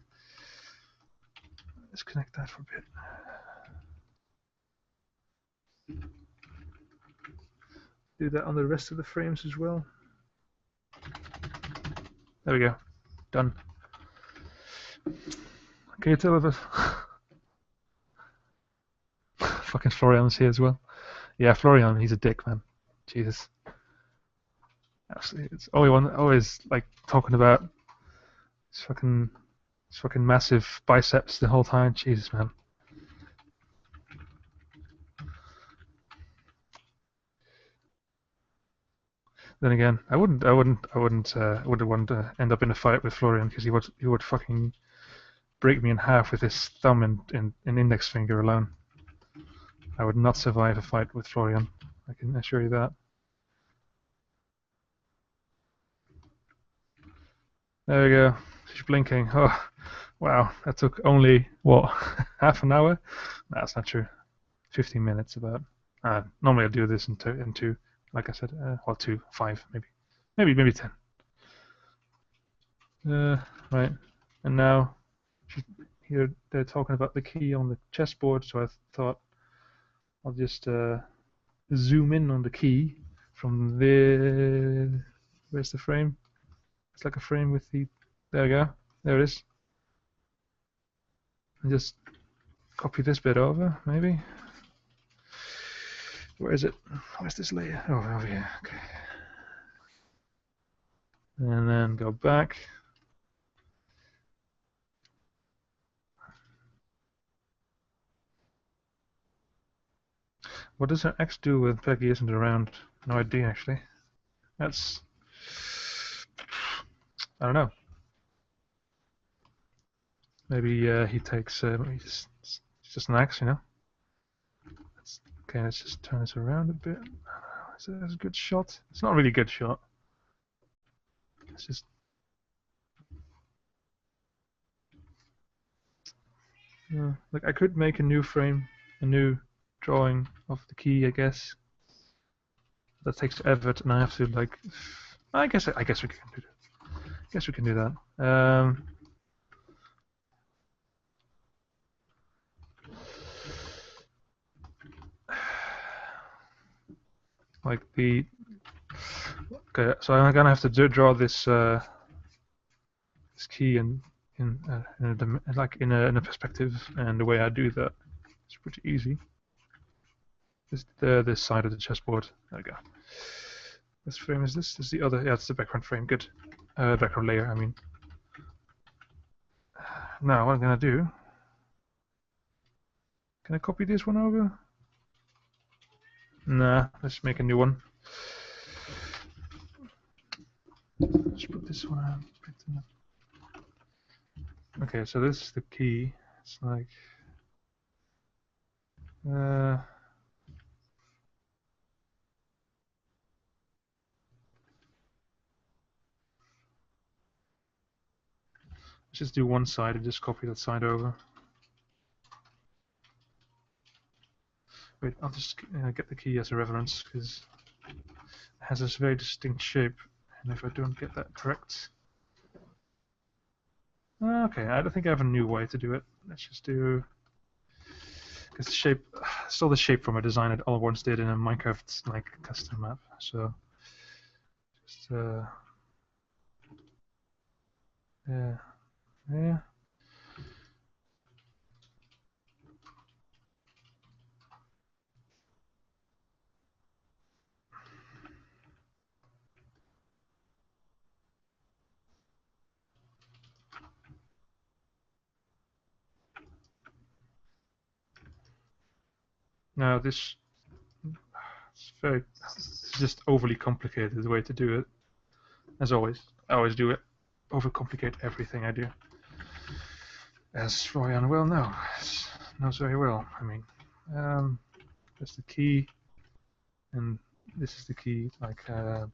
Let's connect that for a bit. Do that on the rest of the frames as well. There we go. Done. Can you tell if it... Fucking Florian's here as well. Yeah, Florian, he's a dick, man. Jesus. Absolutely, it's always like talking about his fucking massive biceps the whole time. Jesus, man. Then again, I wouldn't want to end up in a fight with Florian because he would fucking break me in half with his thumb and index finger alone. I would not survive a fight with Florian. I can assure you that. There we go. She's blinking. Oh, wow. That took only, what, half an hour? No, that's not true. 15 minutes about. Normally I do this in two, like I said, well, 2, 5, maybe 10. Right. And now, here they're talking about the key on the chessboard, so I thought I'll just zoom in on the key from the... Where's the frame? It's like a frame with the... There we go. There it is. And just copy this bit over, maybe. Where is it? Where's this layer? Oh, over here. Okay. And then go back. What does her X do when Peggy isn't around? No idea, actually. That's... I don't know. Maybe he takes... it's just an X, you know? Okay, let's just turn this around a bit. Is that a good shot? It's not really a good shot. It's just... like, I could make a new frame, a new drawing of the key, I guess. That takes effort, and I have to, like... I guess we can do that. I guess we can do that. Like the... Okay, so I'm gonna have to draw this this key in a perspective, and the way I do that is pretty easy. This side of the chessboard. There we go. This frame is this. This is the other. Yeah, it's the background frame. Good. Background layer. I mean. Now what I'm gonna do? Can I copy this one over? Nah. Let's make a new one. Let's put this one out. Okay, so this is the key. It's like let's just do one side and just copy that side over. Wait, I'll just get the key as a reference, because it has this very distinct shape, and if I don't get that correct... Okay, I don't think I have a new way to do it. Let's just do... Because the shape... Still the shape from a design that all once did in a Minecraft like custom map, so... Just... Yeah... Yeah... Now this... It's just overly complicated the way to do it. As always. I always do it. Overcomplicate everything I do. As Florian well knows very well. I mean, that's the key, and this is the key. Like, no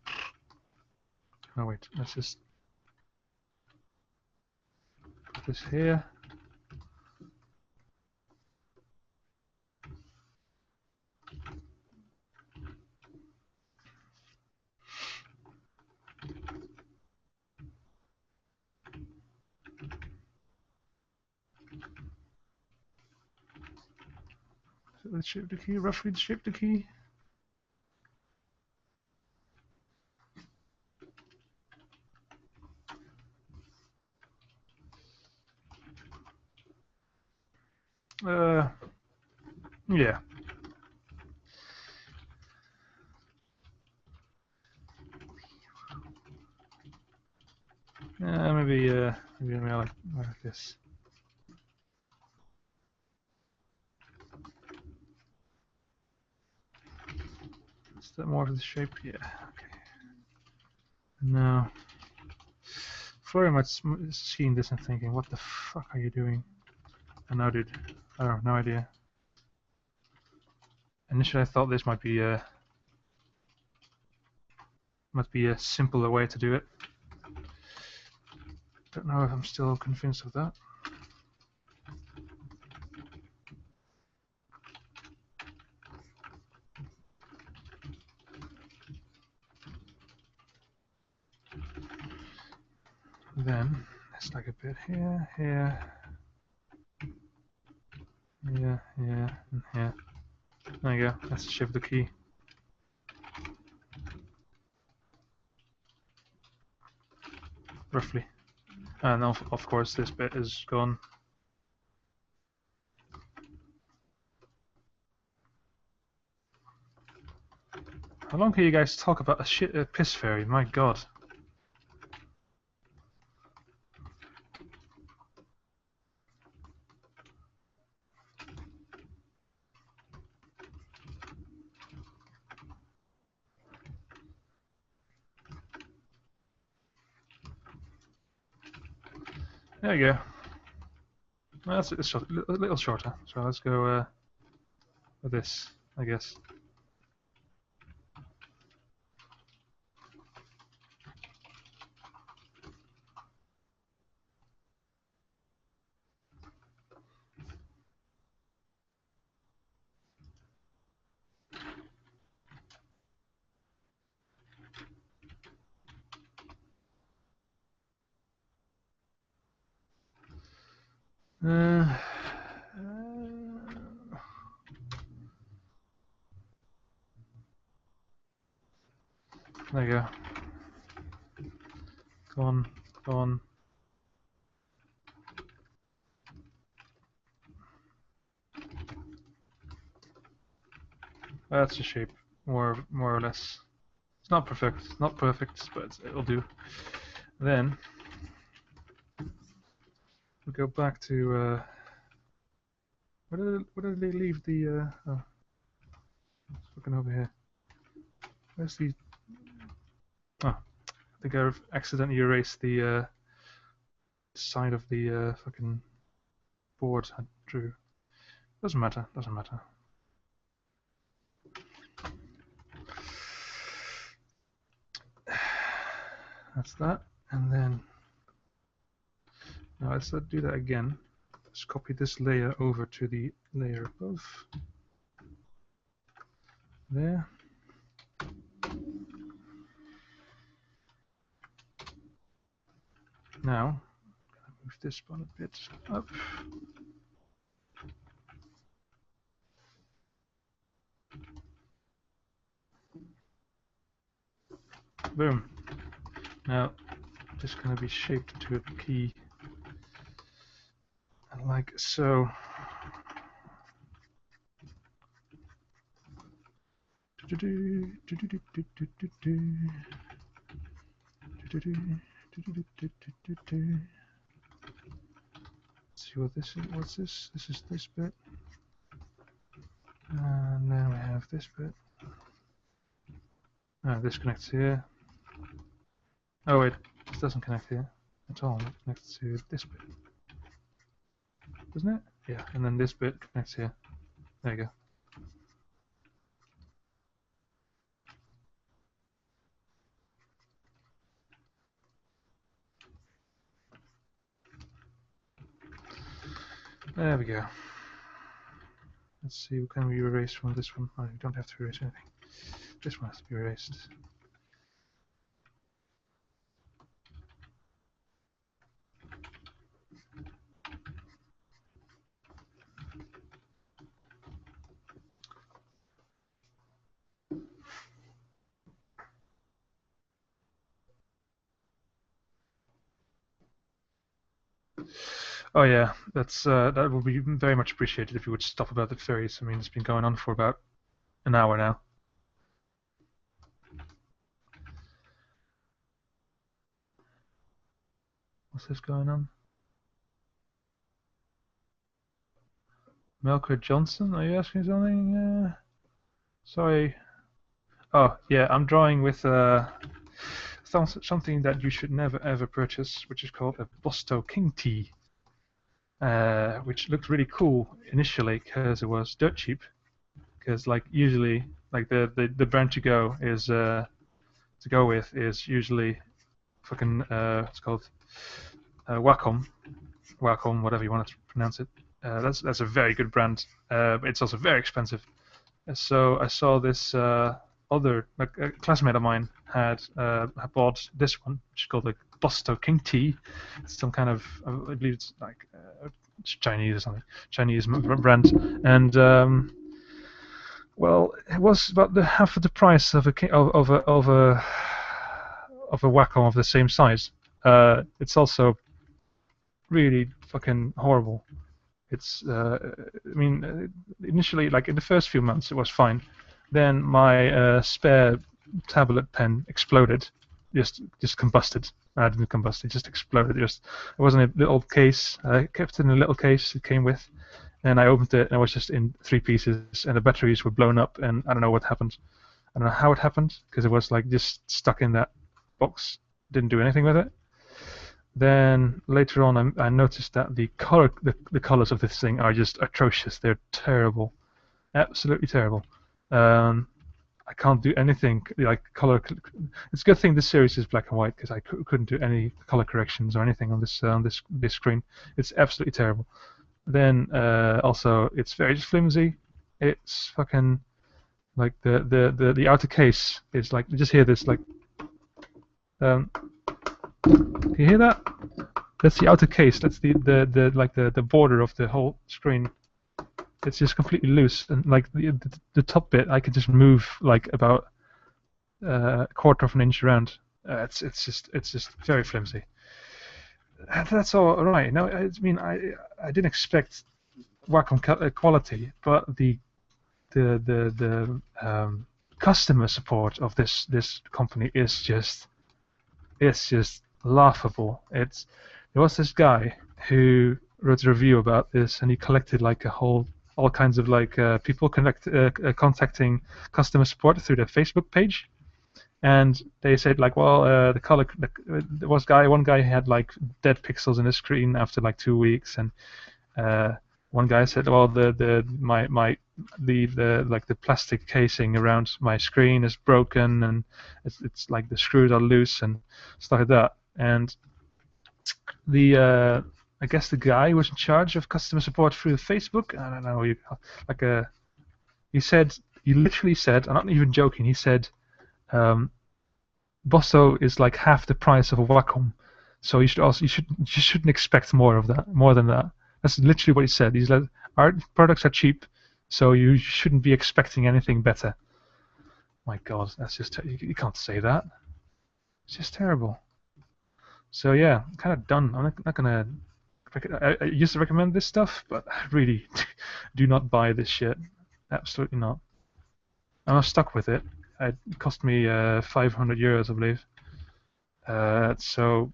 wait, let's just put this here. So let's shape the key. Roughly shape the key. Yeah. Maybe I like this. Is that more of the shape? Yeah. Okay. Now, Florian might be seeing this and thinking, "What the fuck are you doing?" And now, dude, I don't have no idea. Initially, I thought this might be a simpler way to do it. Don't know if I'm still convinced of that. Then it's like a bit here, here, here, here, and here. There you go. That's the shape of the key. Roughly. And of course this bit is gone. How long can you guys talk about a piss fairy? My god. There you go. Well, that's a little shorter. So let's go with this, I guess. There you go. Go on, go on. That's the shape, more or less. It's not perfect, but it'll do. Then we go back to where did they leave the oh, it's looking over here. Where's the oh, I think I've accidentally erased the side of the fucking board I drew. Doesn't matter, doesn't matter. That's that, and then now let's do that again. Let's copy this layer over to the layer above. there. Now, move this one a bit up. Boom. Now, this is going to be shaped into a key, like so. Let's see what this is. What's this? This is this bit. And then we have this bit. This connects here. Oh wait, this doesn't connect here at all. It connects to this bit. Doesn't it? Yeah, and then this bit connects here. There you go. There we go. Let's see, what can we erase from this one? Oh, you don't have to erase anything. This one has to be erased. Oh yeah, that would be very much appreciated if you would stop about the fairies. I mean, it's been going on for about an hour now. What's this going on? Melker Johnson, are you asking something? Sorry. Oh yeah, I'm drawing with something that you should never ever purchase, which is called a Bosto King Tea. Which looked really cool initially because it was dirt cheap. Because like usually, like the brand to go with is usually fucking what's it called Wacom, whatever you want to pronounce it. That's a very good brand, but it's also very expensive. So I saw this other a classmate of mine had bought this one, which is called like Bosto King Tea. It's some kind of, I believe it's like Chinese or something, Chinese brand, and well, it was about half of the price of a Wacom of the same size. It's also really fucking horrible. It's, I mean, initially, like in the first few months, it was fine. Then my spare tablet pen exploded, just combusted. I didn't combust; it just exploded. It was in a little case. I kept it in a little case it came with, and I opened it, and it was just in 3 pieces, and the batteries were blown up, and I don't know what happened. I don't know how it happened because it was like just stuck in that box. Didn't do anything with it. Then later on, I noticed that the colors of this thing are just atrocious. They're terrible, absolutely terrible. I can't do anything like color. It's a good thing this series is black and white because I couldn't do any color corrections or anything on this screen. It's absolutely terrible. Then also it's very flimsy. It's fucking like the outer case is like, you just hear this like. Can you hear that? That's the outer case. That's the border of the whole screen. It's just completely loose, and like the top bit, I can just move like about a quarter of an inch around. It's just very flimsy. That's all right. Now, I mean, I didn't expect Wacom quality, but the customer support of this company is just laughable. There was this guy who wrote a review about this, and he collected like all kinds of like people contacting customer support through their Facebook page, and they said like, well, there was one guy had like dead pixels in his screen after like 2 weeks, and one guy said, well, the plastic casing around my screen is broken, and it's like the screws are loose and stuff like that. And I guess the guy who was in charge of customer support through Facebook, I don't know, he said He literally said, I'm not even joking, he said, Bosto is like half the price of a Wacom, so you shouldn't expect more than that. That's literally what he said. He's like, our products are cheap, so you shouldn't be expecting anything better. My God, that's just you can't say that. It's just terrible. So yeah, I'm kind of done. I'm not gonna. I used to recommend this stuff, but I really do not buy this shit. Absolutely not. I'm stuck with it. It cost me 500 euros, I believe. So,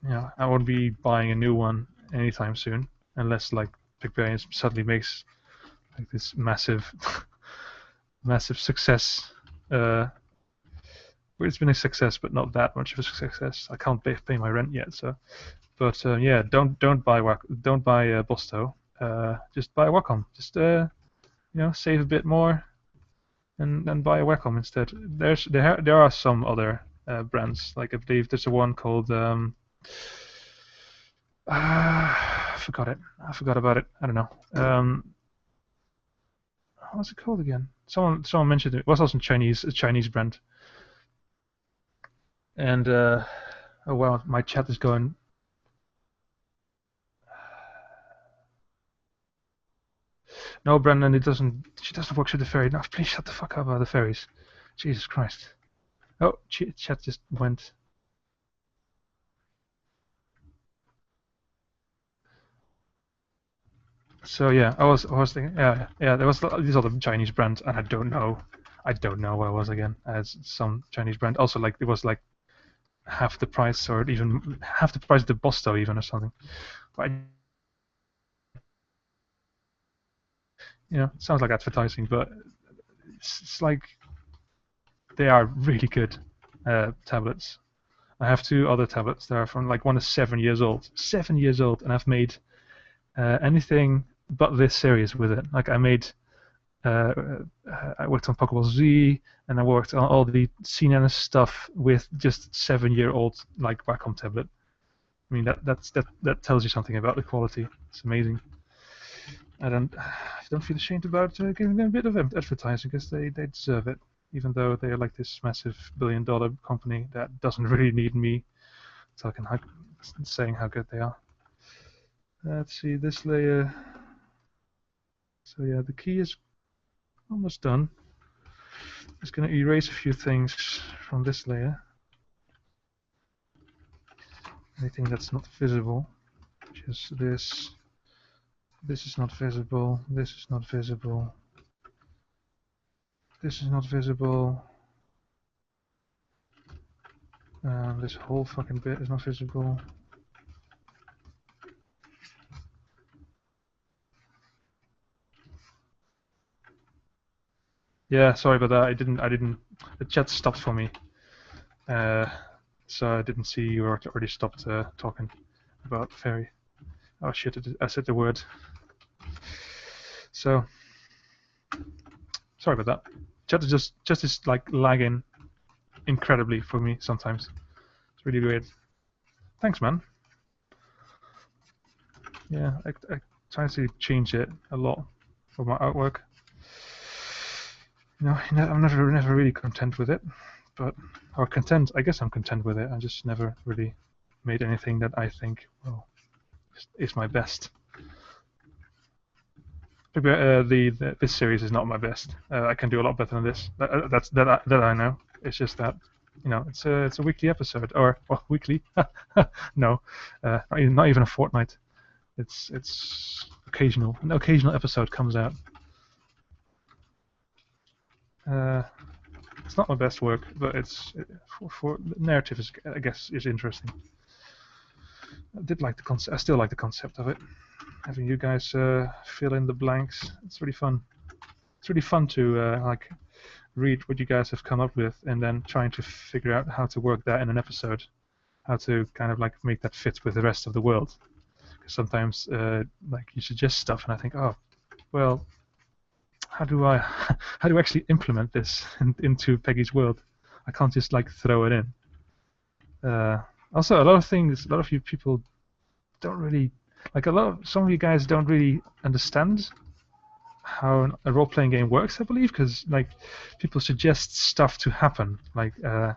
you know, I won't be buying a new one anytime soon, unless like Pegbarians suddenly makes like this massive, massive success. It's been a success, but not that much of a success. I can't pay my rent yet, so. But yeah, don't buy Bosto. Just buy a Wacom. Just you know, save a bit more, and buy a Wacom instead. There are some other brands. Like I believe there's a one called I forgot it. I forgot about it. I don't know. What's it called again? Someone mentioned it. It was also a Chinese brand. And oh wow, my chat is going. No, Brendan, she doesn't work with the ferry. No, please shut the fuck up about the ferries. Jesus Christ. Oh, chat just went. So yeah, I was thinking, yeah, there was these other Chinese brands, and I don't know what it was again. As some Chinese brand, also like it was like half the price, or even half the price of the Bosto even, or something. But you know, it sounds like advertising, but it's like they are really good tablets. I have two other tablets that are from like one is 7 years old, and I've made anything but this series with it. Like I worked on Pokeball Z, and I worked on all the CNN stuff with just 7-year-old like Wacom tablet. I mean that tells you something about the quality. It's amazing. I don't feel ashamed about giving them a bit of advertising because they deserve it, even though they are like this massive billion-dollar company that doesn't really need me saying how good they are. Let's see this layer. So yeah, the key is almost done. Just going to erase a few things from this layer. Anything that's not visible. Just this. This is not visible. This is not visible. This is not visible. This whole fucking bit is not visible. Yeah, sorry about that. I didn't. The chat stopped for me, so I didn't see you already stopped talking about fairy. Oh shit! I said the word. So sorry about that. Chat is just like lagging incredibly for me sometimes. It's really weird. Thanks, man. Yeah, I try to change it a lot for my artwork. You know, I'm never really content with it, or content. I guess I'm content with it. I just never really made anything that I think, well, is my best. This series is not my best. I can do a lot better than this. That I know. It's just that, you know, it's a weekly episode, or well, weekly. No, not even a fortnight. It's occasional. An occasional episode comes out. It's not my best work, but it's for the narrative is, I guess, is interesting. I did like the concept. I still like the concept of it. Having you guys fill in the blanks. It's really fun. It's really fun to like read what you guys have come up with, and then trying to figure out how to work that in an episode. How to kind of like make that fit with the rest of the world. Because sometimes like you suggest stuff, and I think, oh, well, how do I actually implement this into Peggy's world? I can't just like throw it in. Also, a lot of you people don't really like some of you guys don't really understand how a role-playing game works, I believe, because like people suggest stuff to happen, like oh,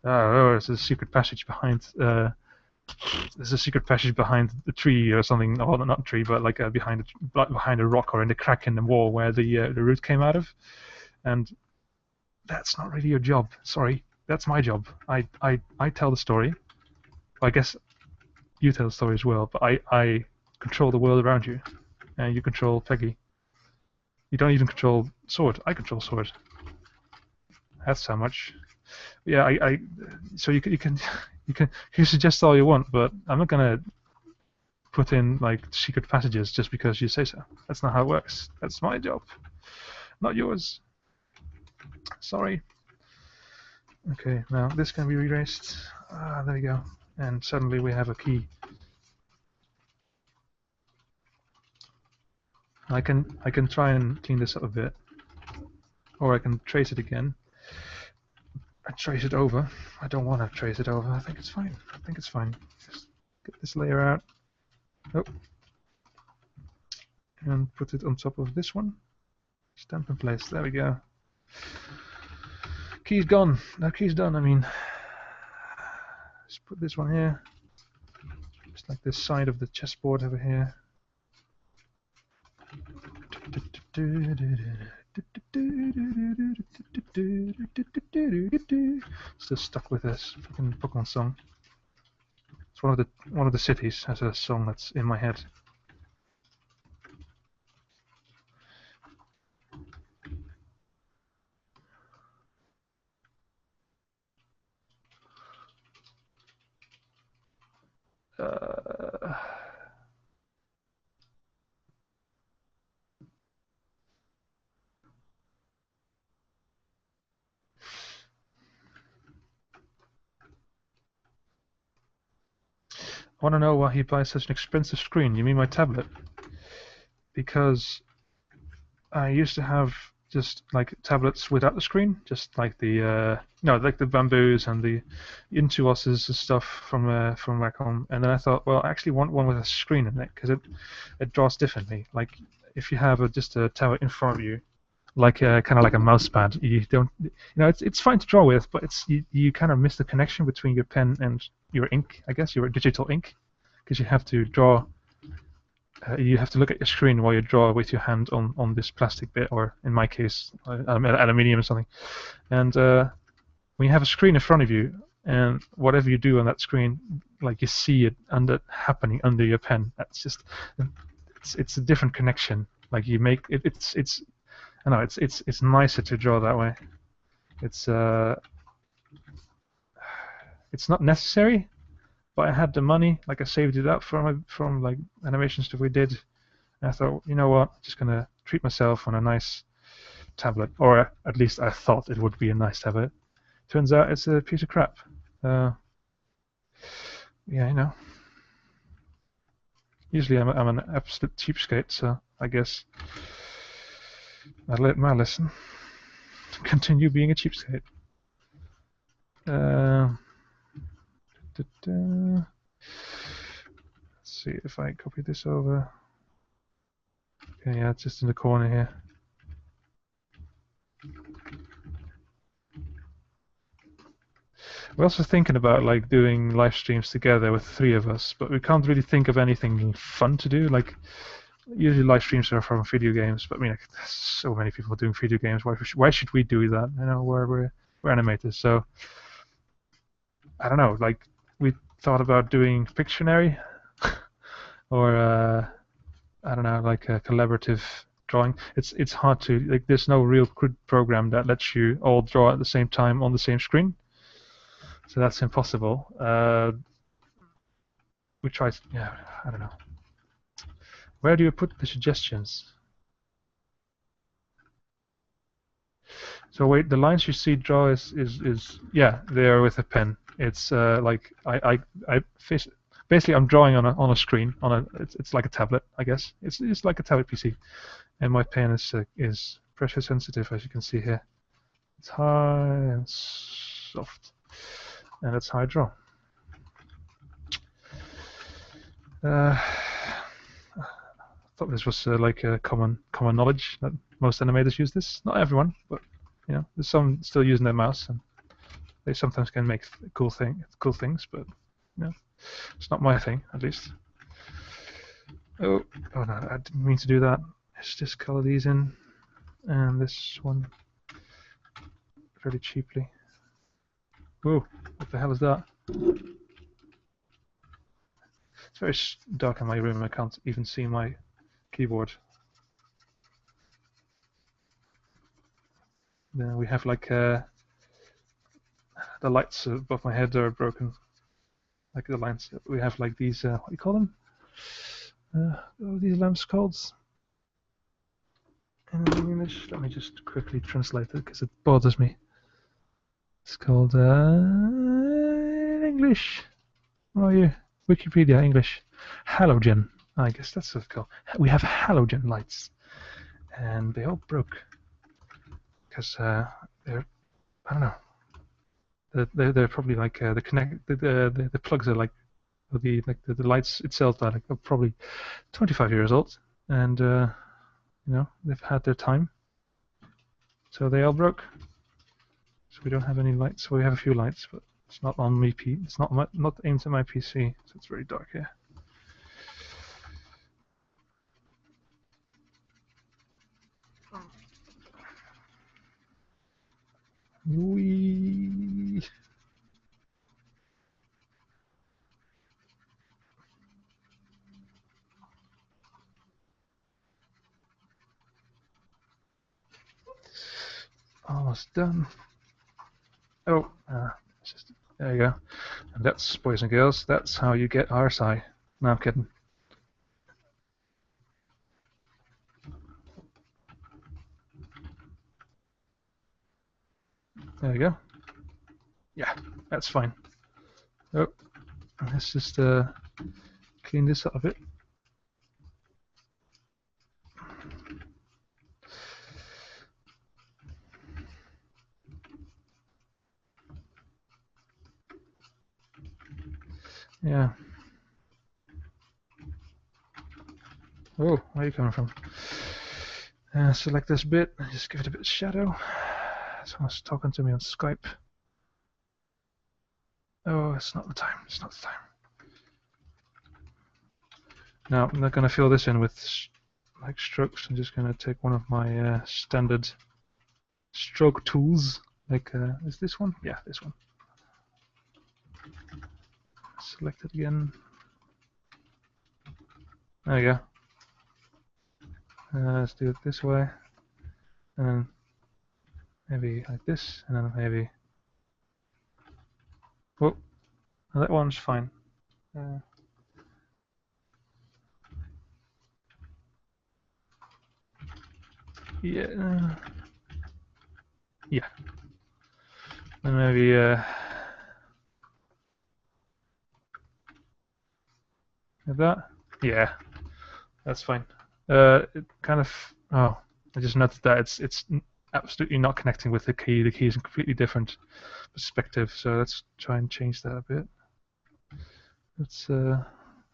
there's a secret passage behind the tree or something. Oh, not a tree, but like behind a rock or in the crack in the wall where the root came out of, and that's not really your job. Sorry, that's my job. I tell the story. Well, I guess you tell the story as well, but I control the world around you, and you control Peggy. You don't even control Sword. I control Sword. That's how much. Yeah, so you can suggest all you want, but I'm not gonna put in like secret passages just because you say so. That's not how it works. That's my job, not yours. Sorry. Okay, now this can be erased. Ah, there we go. And suddenly we have a key. I can try and clean this up a bit, or I can trace it again. I trace it over. I don't want to trace it over. I think it's fine. I think it's fine. Just get this layer out. Oh. And put it on top of this one. Stamp in place. There we go. Key's gone. No, key's done. I mean, let's put this one here. Just like this side of the chessboard over here. Still stuck with this fucking Pokemon song. It's one of the cities has a song that's in my head. I want to know why he buys such an expensive screen. You mean my tablet? Because I used to have just like tablets without the screen, just like the like the Bamboos and the Intuoses and stuff from back home. And then I thought, well, I actually want one with a screen in it because it draws differently. Like if you have just a tablet in front of you, like kind of like a mouse pad, you don't, it's fine to draw with, but you kind of miss the connection between your pen and your ink, I guess, your digital ink, because you have to draw. You have to look at your screen while you draw with your hand on this plastic bit, or in my case, aluminium or something. And when you have a screen in front of you, and whatever you do on that screen, like you see it happening under your pen. That's just, it's a different connection. Like you make it. I know it's nicer to draw that way. It's not necessary. But I had the money, like I saved it up from like animation stuff we did. And I thought, you know what, I'm just gonna treat myself on a nice tablet, or at least I thought it would be a nice tablet. Turns out it's a piece of crap. Yeah, Usually I'm an absolute cheapskate, so I guess I learned my lesson. Continue being a cheapskate. Let's see if I copy this over. Okay, yeah, it's just in the corner here. We're also thinking about like doing live streams together with the three of us, but we can't really think of anything fun to do. Like usually live streams are from video games, but I mean, like, there's so many people doing video games. Why should we do that? We're animators, so I don't know. Like we thought about doing Pictionary, or I don't know, like a collaborative drawing. It's hard to like. There's no real good program that lets you all draw at the same time on the same screen. So that's impossible. We tried, yeah, I don't know. Where do you put the suggestions? So wait, the lines you see draw is yeah, there with a pen. It's like basically I'm drawing on a screen it's like a tablet, I guess. It's like a tablet PC, and my pen is pressure sensitive, as you can see here. It's high and soft, and that's how I draw. thought this was like a common knowledge that most animators use this. Not everyone, but you know, there's some still using their mouse, and they sometimes can make cool things, but you know, it's not my thing, at least. Oh no, I didn't mean to do that. Let's just color these in, and this one really cheaply. Whoa, what the hell is that? It's very dark in my room. I can't even see my keyboard. Then we have like the lights above my head are broken. Like the lines. We have like these. What do you call them? What are these lamps called? In English. Let me just quickly translate it because it bothers me. It's called English. Where are you? Wikipedia English. Halogen. I guess that's what it's called. We have halogen lights, and they all broke because they're, I don't know. They're probably like the plugs are like the lights itself are like probably 25 years old, and you know, they've had their time, so they all broke. So we don't have any lights. Well, we have a few lights, but it's not on me. It's not aimed at my PC, so it's very dark here. Wee. Almost done. Oh, there you go. And that's, boys and girls, that's how you get RSI. No, I'm kidding. There you go. Yeah, that's fine. Oh, let's just clean this up a bit. Yeah. Oh, where are you coming from? Select this bit and just give it a bit of shadow. Someone's talking to me on Skype. Oh, it's not the time. It's not the time. Now, I'm not going to fill this in with like strokes. I'm just going to take one of my standard stroke tools. Like, is this one? Yeah, this one. Select it again. There you go. Let's do it this way. And then maybe like this, and then maybe. Oh, that one's fine. Yeah. Yeah. And maybe like that. Yeah, that's fine. It kind of. Oh, I just noticed that it's absolutely not connecting with the key. The key is in a completely different perspective. So let's try and change that a bit. Let's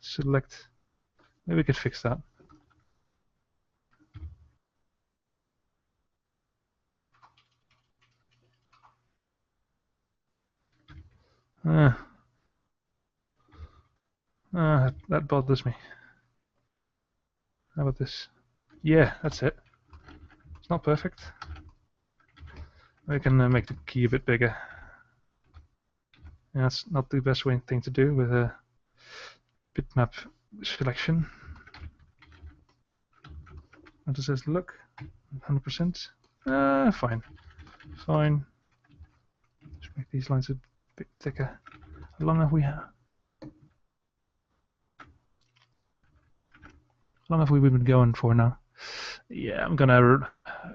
select. Maybe we could fix that. That bothers me. How about this? Yeah, that's it. It's not perfect. We can make the key a bit bigger. Yeah, that's not the best thing to do with a bitmap selection. How does this look? 100%? Fine. Fine. Just make these lines a bit thicker. How long have we How long have we been going for now? Yeah, I'm gonna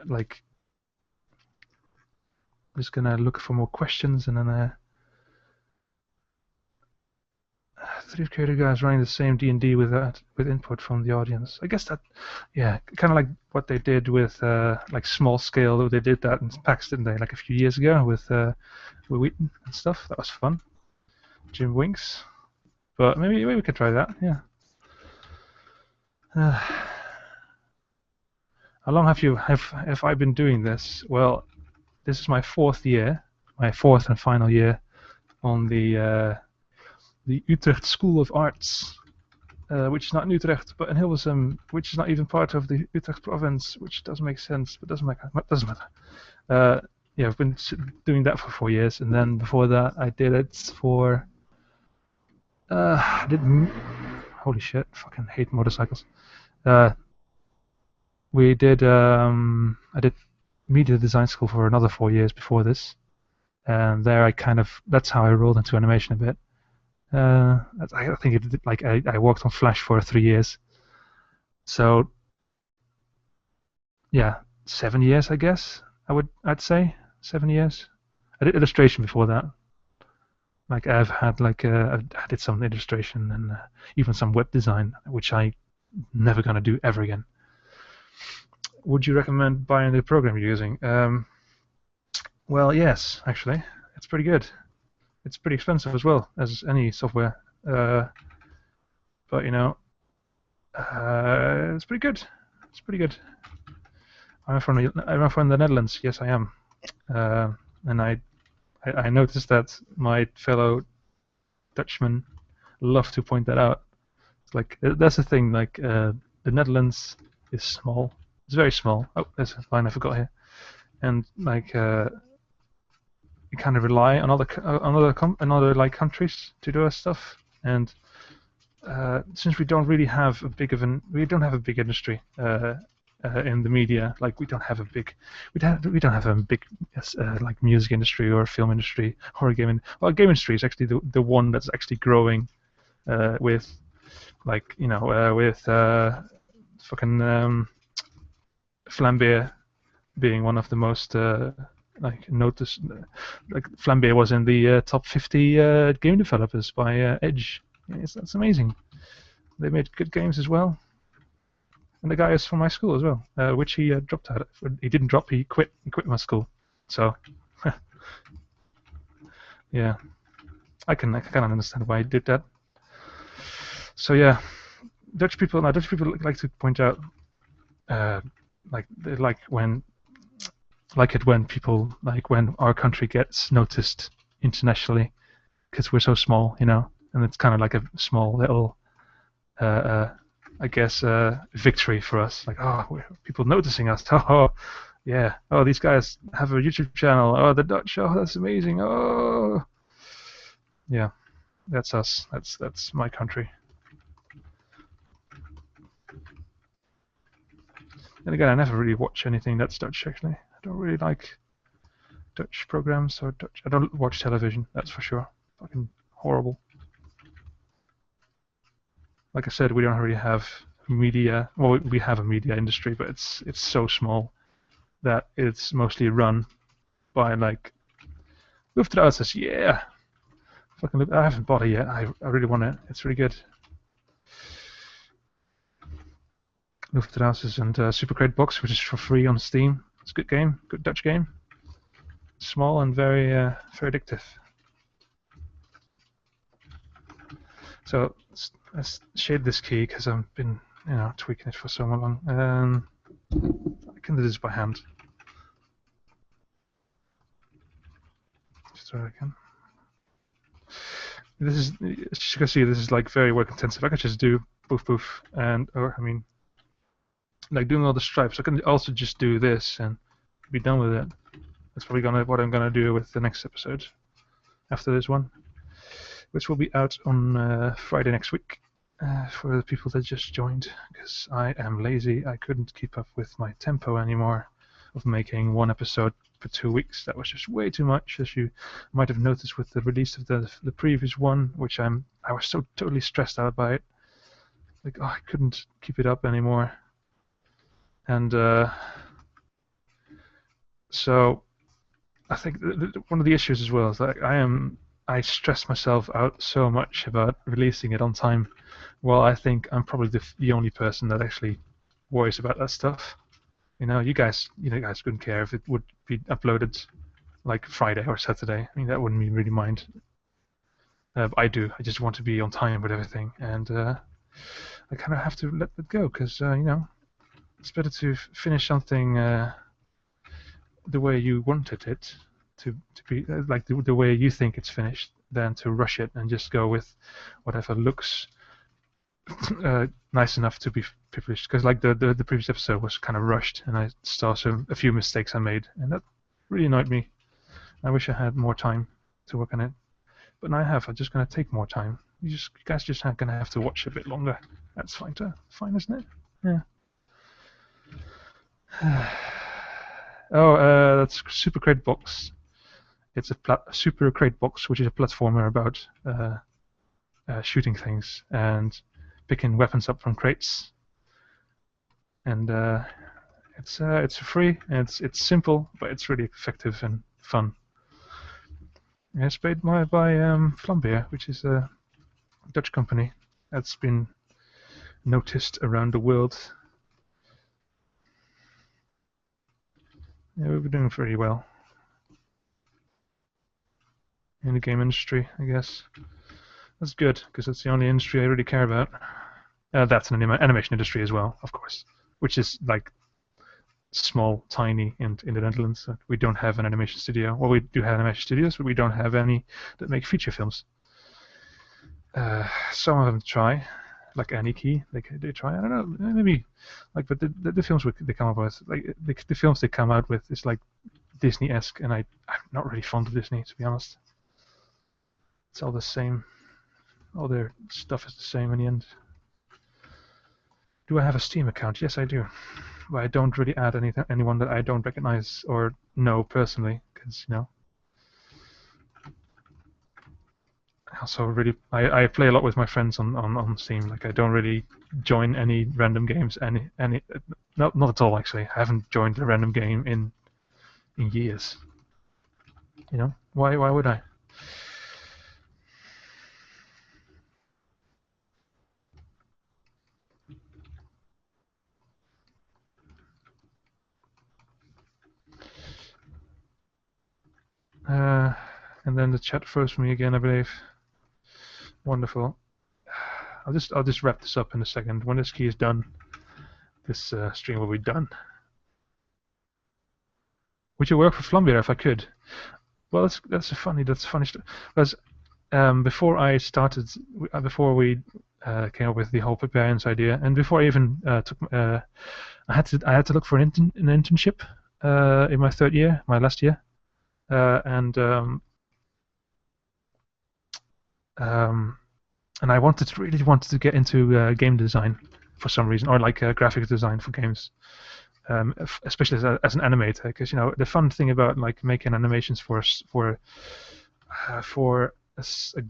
like just gonna look for more questions, and then three creative guys running the same D&D with input from the audience. I guess that, yeah, kind of like what they did with like small scale. They did that in PAX, didn't they? Like a few years ago with Wheaton and stuff. That was fun. Jim Winks. But maybe we could try that. Yeah. How long have I been doing this? Well, this is my 4th year, my 4th and final year on the Utrecht School of Arts, which is not in Utrecht, but in Hilversum, which is not even part of the Utrecht province, which doesn't make sense, but doesn't matter. Yeah, I've been doing that for 4 years, and then before that, I did it for. Holy shit! Fucking hate motorcycles. We did. I did media design school for another 4 years before this, and there that's how I rolled into animation a bit. I think I worked on Flash for 3 years. So yeah, 7 years, I guess. I'd say 7 years. I did illustration before that. Like I did some illustration and even some web design, which I never gonna do ever again. Would you recommend buying the program you're using? Well, yes, actually, it's pretty good. It's pretty expensive as well as any software, but you know, it's pretty good. It's pretty good. I'm from the Netherlands. Yes, I am, and I noticed that my fellow Dutchmen love to point that out. It's like that's the thing. Like the Netherlands is small. It's very small. Oh, there's a line I forgot here, and like you kind of rely on other like countries to do our stuff, and since we don't really have a big industry in the media, like we don't have a big like music industry or film industry or game industry is actually the one that's actually growing with like with fucking Flambeer being one of the most like noticed. Like Flambeer was in the top 50 game developers by Edge. That's amazing. They made good games as well. And the guy is from my school as well, which he dropped out. He didn't drop. He quit. He quit my school. So yeah, I can understand why he did that. So yeah, Dutch people like to point out like they like when our country gets noticed internationally, because we're so small, and it's kind of like a small little I guess victory for us. Like, oh, people noticing us. Oh, yeah. Oh, these guys have a YouTube channel. Oh, the Dutch. Oh, that's amazing. Oh, yeah. That's us. That's my country. And again, I never really watch anything that's Dutch. Actually, I don't really like Dutch programs or Dutch. I don't watch television. That's for sure. Fucking horrible. Like I said, we don't really have media. Well, we have a media industry, but it's so small that it's mostly run by like Lufthansa. Yeah, fucking. I haven't bought it yet. I really want it. It's really good. Lufthansa and Super Crate Box, which is for free on Steam. It's a good game, good Dutch game. Small and very very addictive. So let's shade this key because I've been tweaking it for so long. I can do this by hand. Just so I can. This is, as you can see, this is like very work intensive. I could just do poof, and like doing all the stripes. I can also just do this and be done with it. That's probably what I'm gonna do with the next episode after this one, which will be out on Friday next week for the people that just joined, because I am lazy. I couldn't keep up with my tempo anymore of making one episode for 2 weeks. That was just way too much, as you might have noticed with the release of the previous one, which I was so totally stressed out by it. Like, I couldn't keep it up anymore. And so I think one of the issues as well is that I stress myself out so much about releasing it on time. Well, I think I'm probably the only person that actually worries about that stuff. You guys couldn't care if it would be uploaded like Friday or Saturday. I mean, that wouldn't really mind. I do. I just want to be on time with everything, and I kind of have to let it go because It's better to finish something the way you wanted it to be, like the way you think it's finished, than to rush it and just go with whatever looks nice enough to be published. Because like the previous episode was kind of rushed, and I saw a few mistakes I made, and that really annoyed me. I wish I had more time to work on it, but now I have. I'm just gonna take more time. You guys just gonna have to watch a bit longer. That's fine, isn't it? Yeah. Oh, that's Super Crate Box. It's a Super Crate Box, which is a platformer about shooting things and picking weapons up from crates. And it's free, and it's simple, but it's really effective and fun. And it's made by Flambeer, which is a Dutch company that's been noticed around the world. Yeah, we've been doing pretty well in the game industry, I guess. That's good, because that's the only industry I really care about. That's an animation industry as well, of course, which is like small, tiny in the Netherlands. We don't have an animation studio. Well, we do have animation studios, but we don't have any that make feature films. Some of them try, like Aniki, they try. I don't know, maybe, like, but the films they come up with, like the films they come out with, is like Disney-esque, and I'm not really fond of Disney, to be honest. It's all the same. All their stuff is the same in the end. Do I have a Steam account? Yes, I do. But I don't really add anyone that I don't recognize or know personally, because, you know. Also, really, I play a lot with my friends on Steam. Like, I don't really join any random games. Not at all, actually. I haven't joined a random game in years. You know, why would I? And then the chat froze me again, I believe. Wonderful. I'll just wrap this up in a second. When this key is done, this stream will be done. Would you work for Flambeer if I could? Well, that's funny stuff. Because before I started, before we came up with the whole Pegbarians idea, and before I even I had to look for an internship in my third year, my last year, and I really wanted to get into game design for some reason, or like graphic design for games, especially as an animator. Because, you know, the fun thing about like making animations for a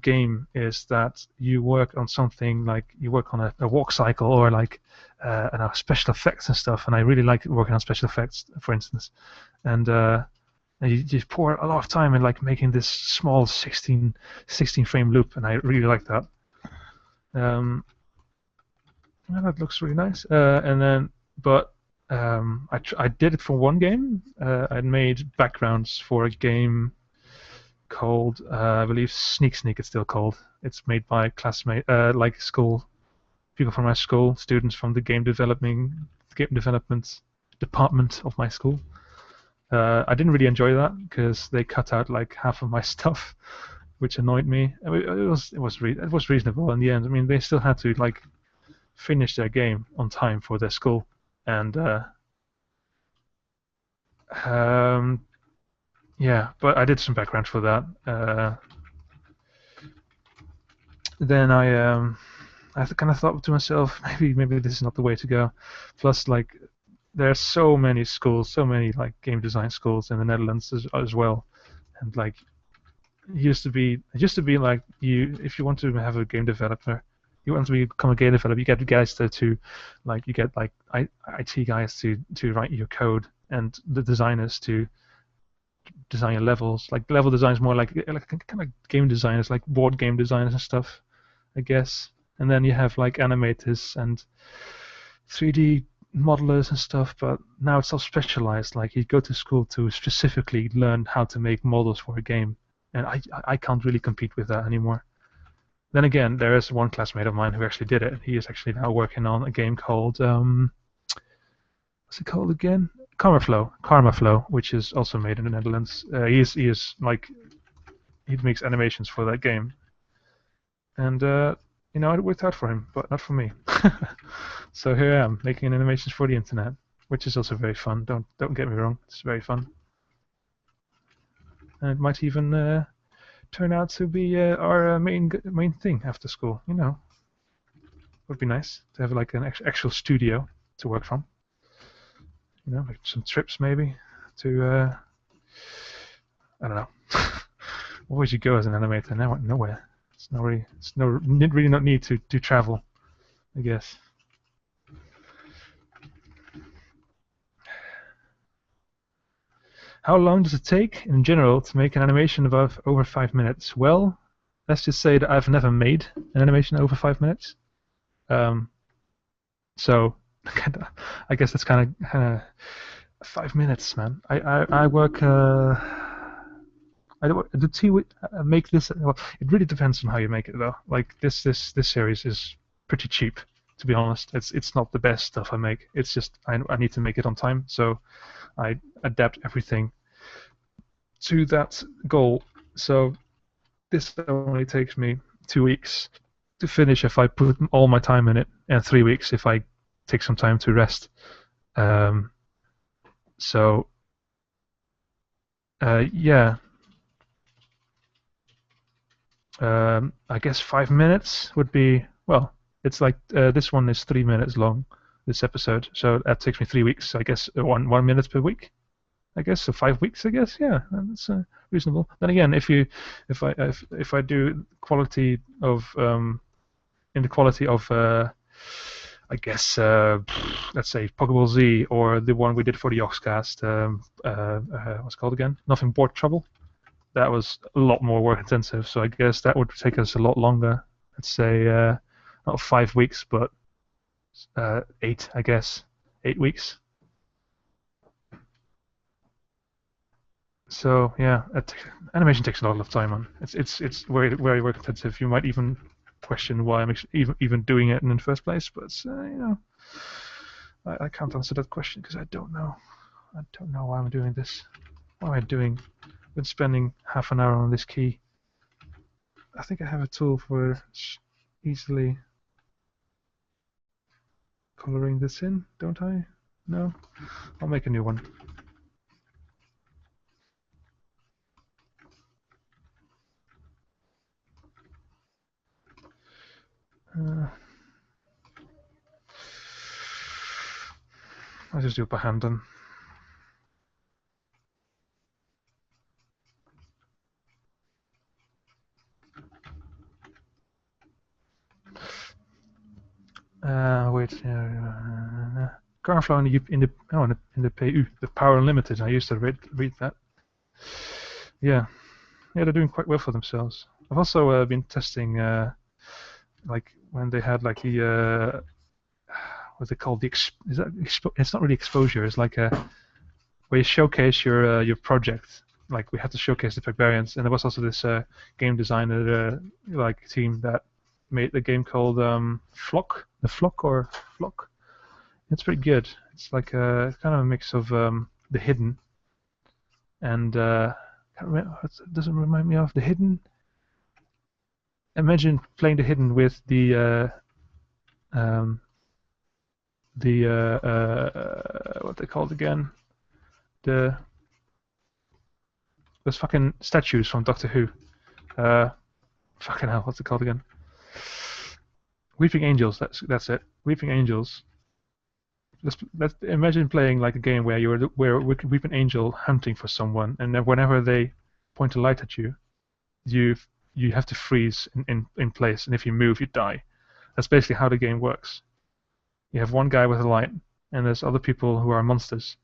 game is that you work on something, like you work on a walk cycle, or like special effects and stuff. And I really like working on special effects, for instance, and you just pour a lot of time in like making this small 16 frame loop, and I really like that. Well, that looks really nice. And then, but I did it for one game. I made backgrounds for a game called, I believe, Sneak. It's still called. It's made by like school people from my school, students from the game development department of my school. I didn't really enjoy that because they cut out like half of my stuff, which annoyed me. I mean, it was reasonable in the end. I mean, they still had to like finish their game on time for their school, and yeah. But I did some background for that. Then I kind of thought to myself, maybe this is not the way to go. Plus, like, there are so many schools, so many like game design schools in the Netherlands as well, and like it used to be like if you want to have a game developer, you want to become a game developer, you get guys to like you get like IT guys to write your code, and the designers to design your levels. Like level design is more like kind of game designers, like board game designers and stuff, I guess. And then you have like animators and 3D modelers and stuff, but now it's all specialized. Like you go to school to specifically learn how to make models for a game, and I can't really compete with that anymore. Then again, there is one classmate of mine who actually did it. He is actually now working on a game called what's it called again? Karmaflow, which is also made in the Netherlands. He is like he makes animations for that game, and you know, it worked out for him, but not for me. So here I am making animations for the internet, which is also very fun. Don't get me wrong, it's very fun, and it might even turn out to be our main thing after school. You know, would be nice to have like an actual studio to work from. You know, like some trips maybe to I don't know. Where would you go as an animator? Now nowhere. It's really not need to travel, I guess. How long does it take in general to make an animation of over 5 minutes? Well, let's just say that I've never made an animation over 5 minutes. So I guess that's kind of 5 minutes, man. I work. I do make this. Well, it really depends on how you make it, though. Like this series is pretty cheap, to be honest. It's not the best stuff I make. It's just I need to make it on time, so I adapt everything to that goal. So this only takes me 2 weeks to finish if I put all my time in it, and 3 weeks if I take some time to rest. So yeah. I guess 5 minutes would be, well, it's like this one is 3 minutes long, this episode, so that takes me 3 weeks. So I guess 1 minute per week. I guess so 5 weeks. I guess that's reasonable. Then again, if I do quality of in the quality of I guess let's say Pokeball Z or the one we did for the Oxcast, what's it called again? Nothing Board Trouble. That was a lot more work intensive, so I guess that would take us a lot longer. Let's say not 5 weeks, but 8, I guess. 8 weeks. So yeah, animation takes a lot of time, man. It's very work intensive. You might even question why I'm even doing it in the first place, but you know, I can't answer that question because I don't know. I don't know why I'm doing this. What am I doing? Been spending half an hour on this key. I think I have a tool for easily coloring this in, don't I? No? I'll make a new one. I'll just do it by hand then. Wait. Carflow in the PU, the Power Unlimited. I used to read that. Yeah, they're doing quite well for themselves. I've also been testing, like when they had like the what's it called? It's not really exposure. It's like where you showcase your project. Like we had to showcase the Pegbarians, and there was also this game designer like team that made the game called Flock. The Flock or Flock. It's pretty good. It's like kind of a mix of the Hidden and can't remember, it doesn't remind me of the Hidden. Imagine playing the Hidden with the what they called again? Those fucking statues from Doctor Who. Fucking hell, what's it called again? Weeping Angels. That's it. Weeping Angels. Let's imagine playing like a game where you're Weeping Angel hunting for someone, and then whenever they point a light at you, you have to freeze in place, and if you move, you die. That's basically how the game works. You have one guy with a light, and there's other people who are monsters.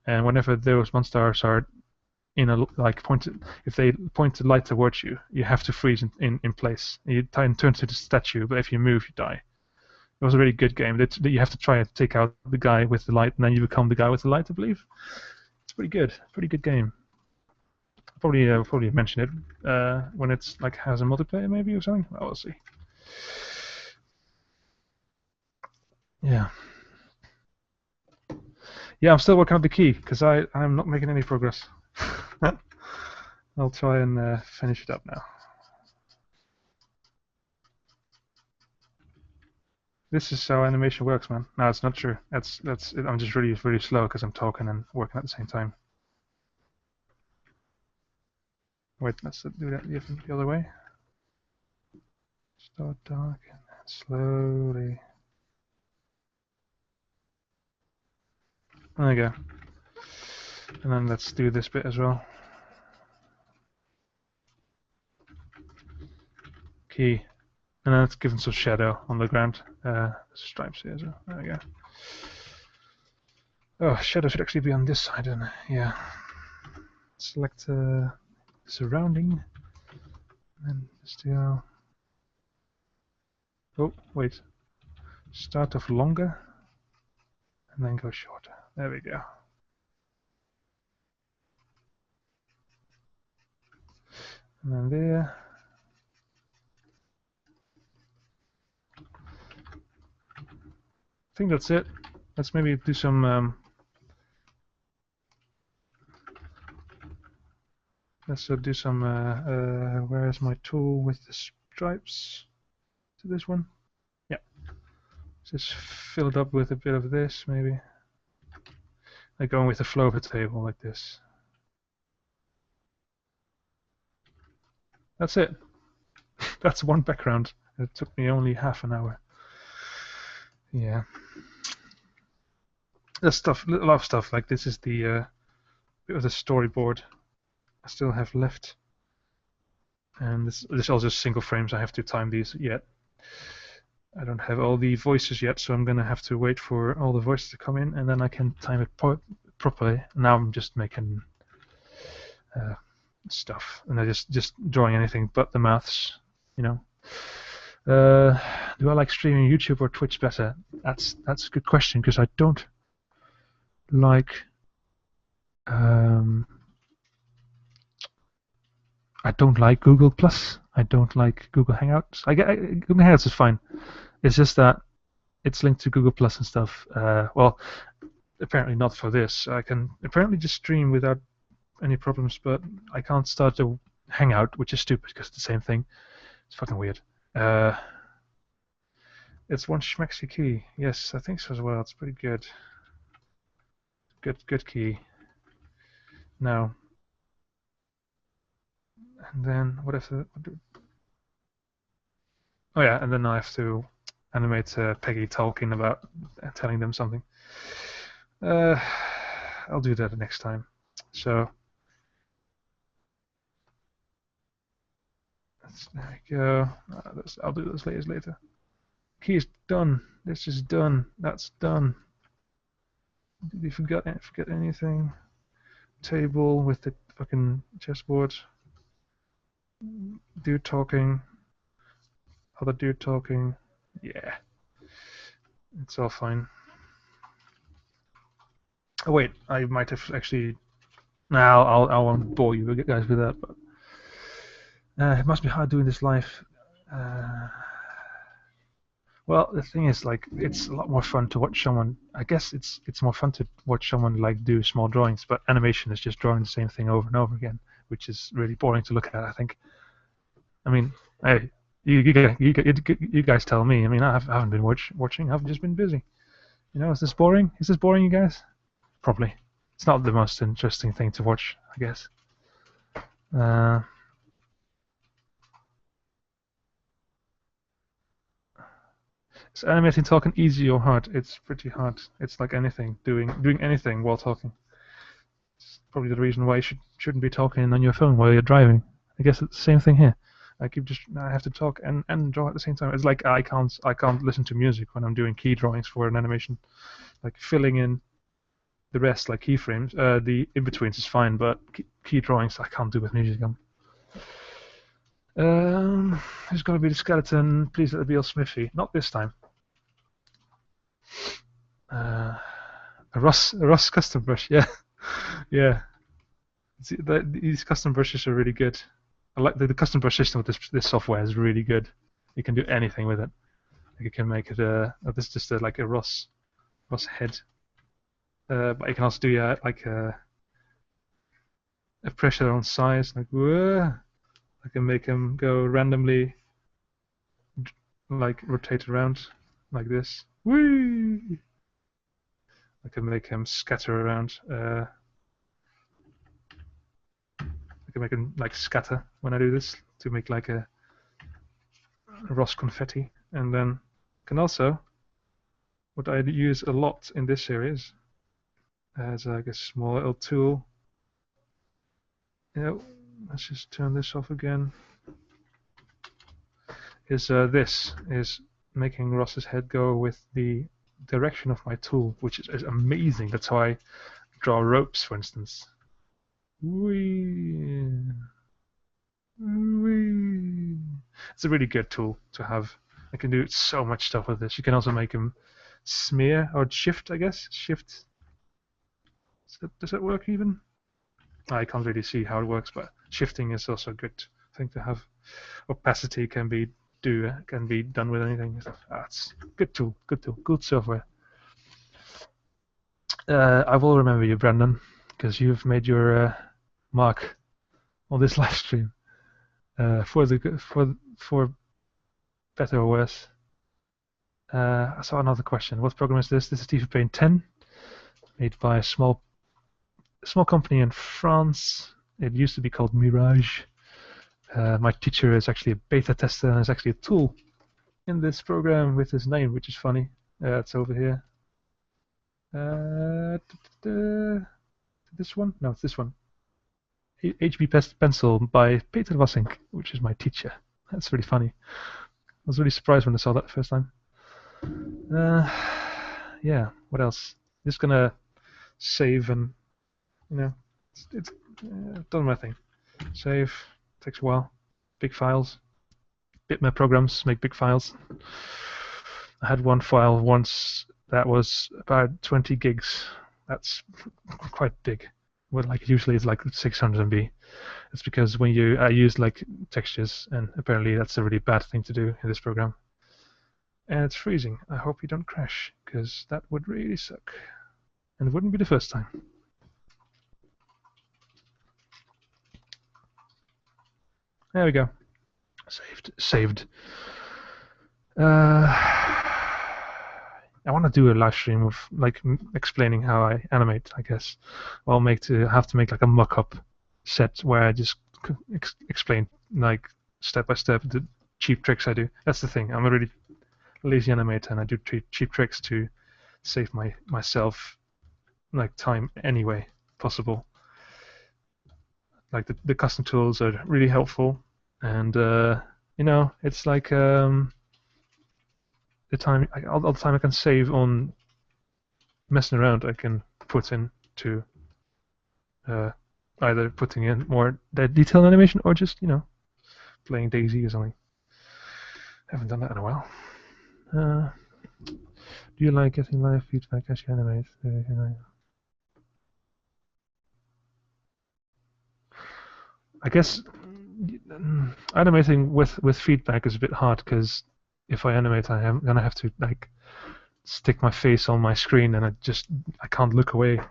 And whenever those monsters are in a like pointed, if they point the light towards you, you have to freeze in place. You turn to the statue, but if you move, you die. It was a really good game. You have to try and take out the guy with the light, and then you become the guy with the light, I believe. It's pretty good. Pretty good game. I'll probably mention it when it's like has a multiplayer maybe or something. Well, we'll see. Yeah. Yeah, I'm still working on the key because I'm not making any progress. I'll try and finish it up now. This is how animation works, man. No, it's not true. I'm just really slow because I'm talking and working at the same time. Wait, let's do that the other way. Start dark and slowly. There we go. And then let's do this bit as well. Key. And then let's give them some shadow on the ground. Stripes here as well. There we go. Oh, shadow should actually be on this side, isn't it? Yeah. Select surrounding. And just go. Oh, wait. Start off longer. And then go shorter. There we go. And then there. I think that's it. Let's maybe do some. Let's do some. Where is my tool with the stripes? To this one? Yeah. Just fill it up with a bit of this, maybe. Like going with the flow of a table, like this. That's it. That's one background. It took me only half an hour. Yeah. There's stuff, a lot of stuff. Like this is the bit of the storyboard I still have left, and this is all just single frames. I have to time these yet. I don't have all the voices yet, so I'm gonna have to wait for all the voices to come in, and then I can time it properly. Now I'm just making stuff, and I just drawing anything but the mouths, you know. Do I like streaming YouTube or Twitch better? That's a good question, because I don't like Google Plus. I don't like Google Hangouts. Google Hangouts is fine. It's just that it's linked to Google Plus and stuff. Well, apparently not for this. I can apparently just stream without any problems, but I can't start a Hangout, which is stupid because it's the same thing. It's fucking weird. It's one schmexy key. Yes, I think so as well. It's pretty good. Good key. Now, and then what if oh yeah, and then I have to animate Peggy talking about telling them something. I'll do that next time. So there we go. I'll do those layers later. Key is done. This is done. That's done. Did you forget anything? Table with the fucking chessboard. Dude talking. Other dude talking. Yeah. It's all fine. Oh wait, I might have actually. Now I won't bore you guys with that, but it must be hard doing this live. Well, the thing is, like, it's a lot more fun to watch someone. I guess it's more fun to watch someone like do small drawings, but animation is just drawing the same thing over and over again, which is really boring to look at, I think. I mean, hey, you guys tell me. I mean, I haven't been watching. I've just been busy. You know, is this boring? Is this boring, you guys? Probably. It's not the most interesting thing to watch, I guess. Is animating talking easy or hard? It's pretty hard. It's like anything, doing anything while talking. It's probably the reason why you shouldn't be talking on your phone while you're driving. I guess it's the same thing here. I have to talk and draw at the same time. It's like I can't listen to music when I'm doing key drawings for an animation. Like filling in the rest, like keyframes, the in-betweens is fine, but key drawings I can't do with music on. Who's going to be the skeleton? Please let it be all Smithy. Not this time. A Ross custom brush, yeah. Yeah. These custom brushes are really good. I like the custom brush system with this software is really good. You can do anything with it. Like you can make it this is just like a Ross head. But you can also do like a pressure on size, like whoa. I can make him go randomly, like rotate around, like this. Whee! I can make him scatter around. I can make him like scatter when I do this to make like a Ross confetti, and then can also, what I use a lot in this series as like a small little tool. Let's just turn this off again. This is making Ross's head go with the direction of my tool, which is amazing. That's how I draw ropes, for instance. Whee! Whee! It's a really good tool to have. I can do so much stuff with this. You can also make him smear or shift, I guess. Shift. Does that work even? I can't really see how it works, but shifting is also a good thing to have. Opacity can be done with anything. It's good tool, good software. I will remember you, Brandon, because you've made your mark on this live stream for better or worse. I saw another question. What program is this? This is TV Paint 10, made by a small company in France. It used to be called Mirage. My teacher is actually a beta tester and is actually a tool in this program with his name, which is funny. It's over here. This one? No, it's this one. HB Pencil by Peter Wassink, which is my teacher. That's really funny. I was really surprised when I saw that the first time. Yeah, what else? Just gonna save and, it's done my thing. Save, takes a while. Big files. Bitmap programs make big files. I had one file once that was about 20 gigs. That's quite big. Well, like usually it's like 600 MB. It's because when I use like textures, and apparently that's a really bad thing to do in this program. And it's freezing. I hope you don't crash, because that would really suck. And it wouldn't be the first time. There we go. Saved. I want to do a live stream of like explaining how I animate, I guess. I'll have to make like a mock-up set where I just explain like step by step the cheap tricks I do. That's the thing. I'm a really lazy animator, and I do cheap tricks to save myself like time any way possible. Like the custom tools are really helpful, and it's like all the time I can save on messing around, I can put into either putting in more detailed animation or just playing Daisy or something. Haven't done that in a while. Do you like getting live feedback as you animate? I guess animating with feedback is a bit hard, because if I animate, I am gonna have to like stick my face on my screen, and I can't look away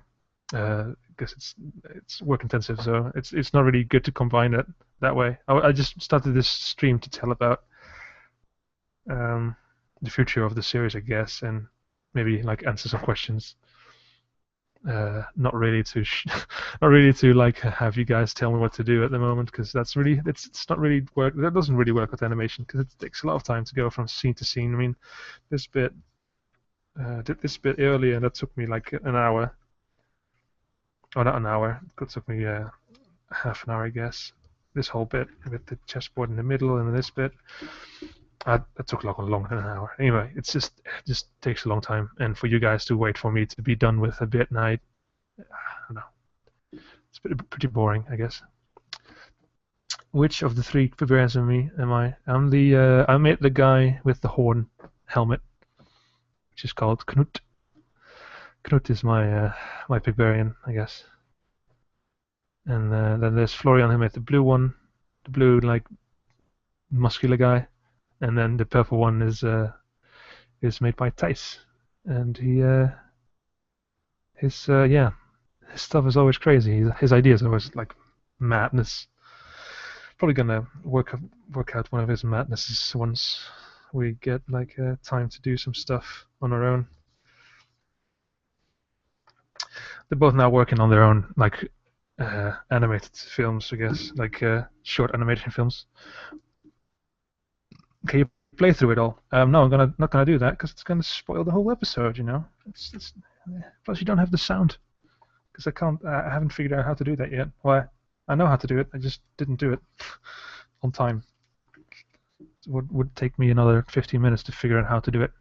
because it's work intensive. So it's not really good to combine it that way. I just started this stream to tell about the future of the series, I guess, and maybe like answer some questions. Not really to like have you guys tell me what to do at the moment, because it's not really work. That doesn't really work with animation, because it takes a lot of time to go from scene to scene. I mean, this bit did this bit earlier, that took me like an hour. Or not an hour. It took me half an hour, I guess. This whole bit with the chessboard in the middle, and this bit. That took longer than an hour. Anyway, it just takes a long time, and for you guys to wait for me to be done with a bit, and I don't know. It's pretty boring, I guess. Which of the three Pegbarians am I? I made the guy with the horn helmet, which is called Knut. Knut is my Pegbarian, I guess. And then there's Florian, who made the blue one, the blue like muscular guy. And then the purple one is made by Thijs, and he his yeah, his stuff is always crazy. His ideas are always like madness. Probably gonna work out one of his madnesses once we get like time to do some stuff on our own. They're both now working on their own like animated films, I guess, like short animation films. Can you play through it all? No, I'm not gonna do that because it's gonna spoil the whole episode. You know, plus you don't have the sound because I haven't figured out how to do that yet. Why? I know how to do it. I just didn't do it on time. It would take me another 15 minutes to figure out how to do it.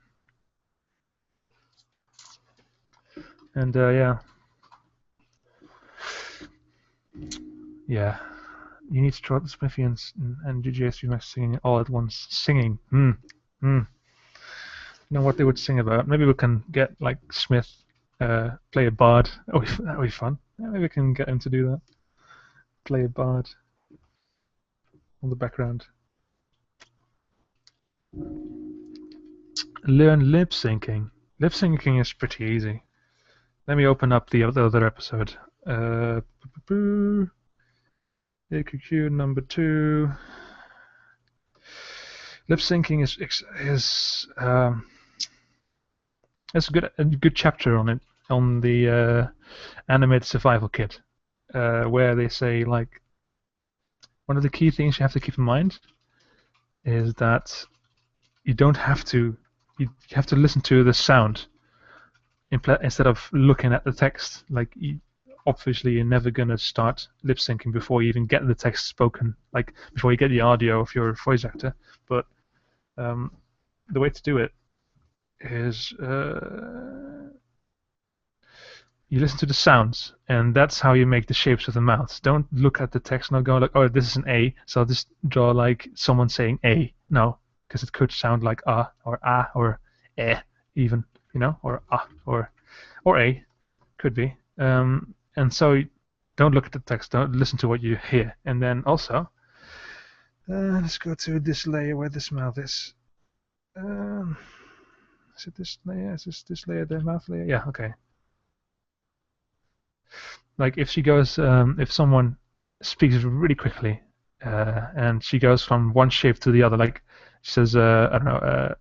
And yeah, you need to try the Smithians and GGSV Max singing all at once. Singing. You know what they would sing about? Maybe we can get like Smith play a bard. Oh, that would be fun. Yeah, maybe we can get him to do that. Play a bard on the background. Learn lip syncing. Lip syncing is pretty easy. Let me open up the other episode. AQQ number 2. Lip syncing is there's a good chapter on it on the animated survival kit, where they say like one of the key things you have to keep in mind is that you don't have to you have to listen to the sound instead of looking at the text. Like obviously you're never gonna start lip syncing before you even get the text spoken, like before you get the audio of your voice actor. But the way to do it is you listen to the sounds, and that's how you make the shapes of the mouth. Don't look at the text and go like, oh, this is an A, so I'll just draw like someone saying A. No, because it could sound like or eh, even, you know, or or A, could be. And so don't look at the text, don't listen to what you hear. And then also, let's go to this layer where this mouth is. Is it this layer? Is this layer the mouth layer? Yeah, okay. Like if she goes, if someone speaks really quickly, and she goes from one shape to the other, like she says, I don't know,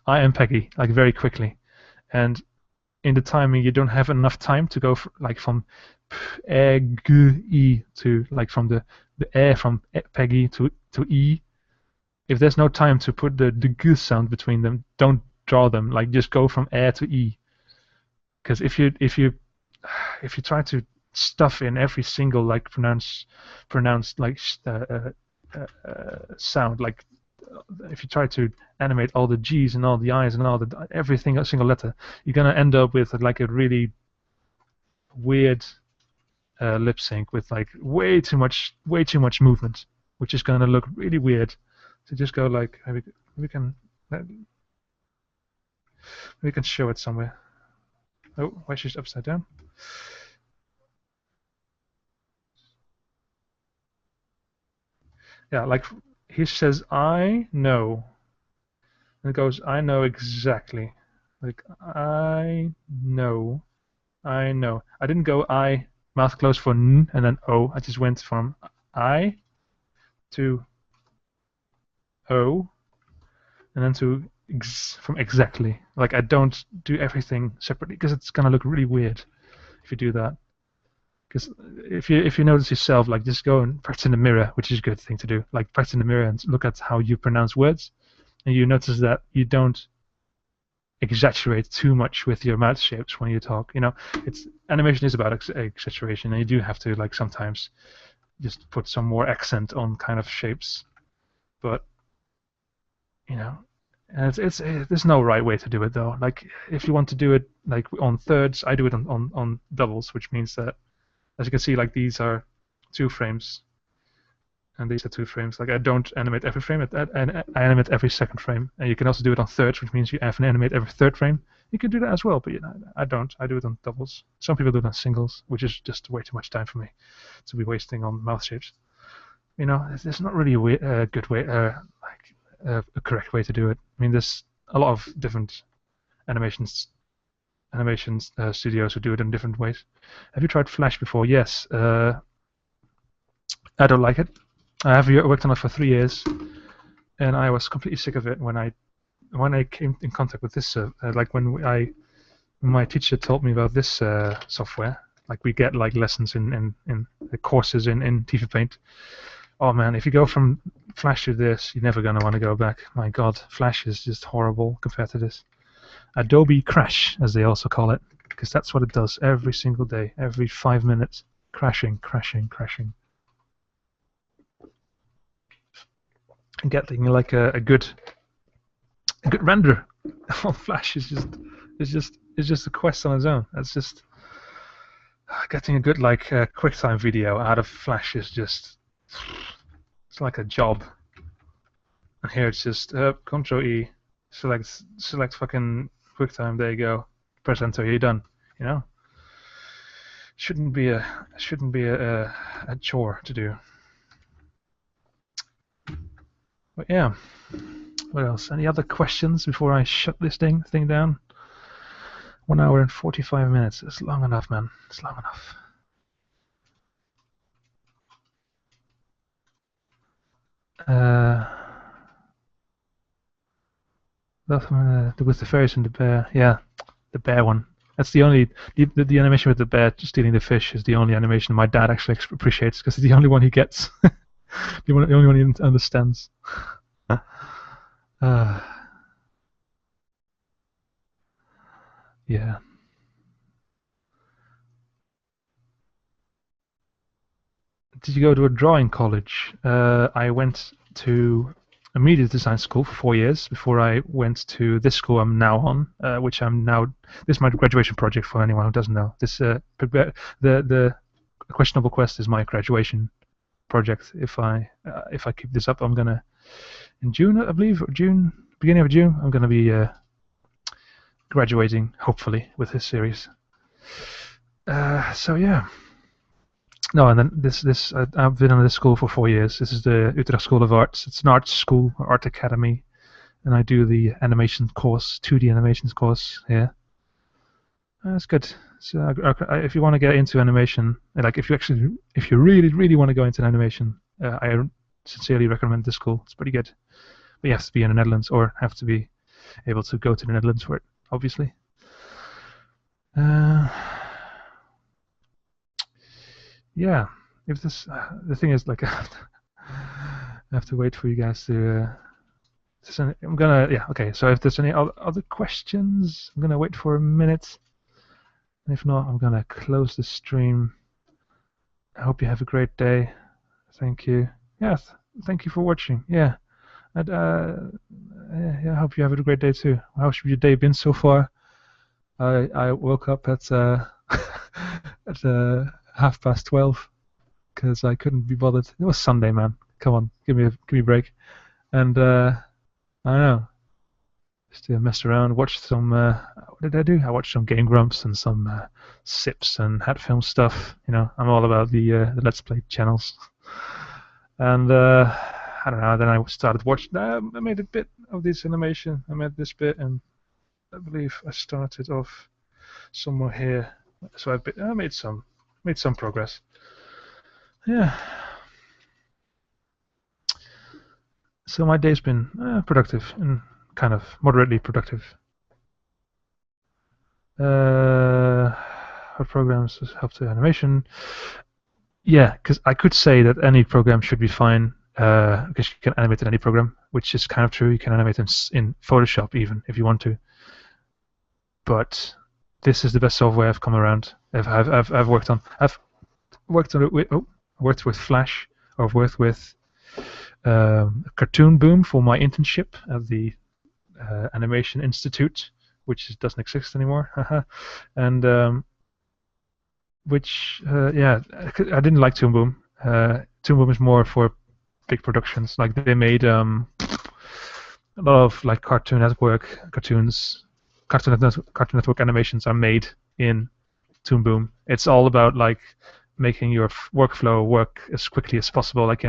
I am Peggy, like very quickly, and in the timing you don't have enough time to go like from Peggy to like from the air from Peggy to E. If there's no time to put the g sound between them, don't draw them. Like just go from air to E. Because if you try to stuff in every single like pronounced like sound, like if you try to animate all the G's and all the I's and all the everything a single letter, you're gonna end up with like a really weird lip sync with like way too much movement, which is gonna look really weird. So just go like maybe we can show it somewhere. Oh, why she's upside down? Yeah, like he says, I know. And it goes, I know exactly. Like, I know. I know. I didn't go I, mouth closed for N, and then O. I just went from I to O, and then to from exactly. Like, I don't do everything separately, because it's going to look really weird if you do that. Because if you notice yourself, like just go and practice in the mirror, which is a good thing to do. Like practice in the mirror and look at how you pronounce words, and you notice that you don't exaggerate too much with your mouth shapes when you talk. You know, animation is about exaggeration, and you do have to like sometimes just put some more accent on kind of shapes. But you know, and there's no right way to do it though. Like if you want to do it like on thirds, I do it on doubles, which means that, as you can see, like these are 2 frames, and these are 2 frames. Like I don't animate every frame, I animate every second frame. And you can also do it on thirds, which means you have to animate every 3rd frame. You can do that as well, but you know, I don't. I do it on doubles. Some people do it on singles, which is just way too much time for me to be wasting on mouth shapes. You know, there's not really a good way, a correct way to do it. I mean, there's a lot of different animations animation studios who do it in different ways. Have you tried Flash before? Yes. I don't like it. I have worked on it for 3 years, and I was completely sick of it when I came in contact with this. Like when my teacher told me about this software. Like we get like lessons in the courses in TV Paint. Oh man, if you go from Flash to this, you're never gonna want to go back. My God, Flash is just horrible compared to this. Adobe crash, as they also call it, because that's what it does every single day, every 5 minutes, crashing. And getting like a good render on Flash is just a quest on its own. That's just getting a good like QuickTime video out of Flash is just it's like a job. And here it's just Control E, select fucking QuickTime. There you go. Press Enter. You're done. You know. Shouldn't be a chore to do. But yeah. What else? Any other questions before I shut this thing down? 1 hour and 45 minutes. It's long enough, man. It's long enough. With the fairies and the bear. Yeah, the bear one. That's the only the animation with the bear stealing the fish is the only animation my dad actually appreciates because it's the only one he gets. the only one he understands. Yeah. Did you go to a drawing college? I went to a media design school for 4 years before I went to this school I'm now on, which I'm now. This is my graduation project for anyone who doesn't know. This the Questionable Quest is my graduation project. If I keep this up, I'm gonna in June, I believe, beginning of June, I'm gonna be graduating hopefully with this series. So yeah. No, and then I've been in this school for 4 years. This is the Utrecht School of Arts. It's an art school, art academy, and I do the animation course, 2D animations course here. That's good. So if you want to get into animation, like if you really want to go into animation, I sincerely recommend this school. It's pretty good. But you have to be in the Netherlands or have to be able to go to the Netherlands for it, obviously. Yeah, if this the thing is like I have to wait for you guys to. I'm gonna okay. So if there's any other questions, I'm gonna wait for a minute. And if not, I'm gonna close the stream. I hope you have a great day. Thank you. Yes, thank you for watching. Yeah, and I hope you have a great day too. How's your day been so far? I woke up at at 12:30 because I couldn't be bothered. It was Sunday, man. Come on, give me a break. And I don't know, just messed around, watched some. What did I do? I watched some Game Grumps and some Sips and Hat Film stuff. You know, I'm all about the Let's Play channels. And I don't know. Then I started watching. I made a bit of this animation. I made this bit, and I believe I started off somewhere here. So I made some progress. Yeah. So my day's been productive and kind of moderately productive. What programs help to animation? Yeah, because I could say that any program should be fine because you can animate in any program, which is kind of true. You can animate in Photoshop even if you want to. But this is the best software I've come around. I've worked on. I've worked with Flash. Or I've worked with Cartoon Boom for my internship at the Animation Institute, which doesn't exist anymore. And which I didn't like Toon Boom. Toon Boom is more for big productions. Like they made a lot of like Cartoon Network cartoons. Cartoon Network animations are made in Toon Boom. It's all about like making your workflow work as quickly as possible. Like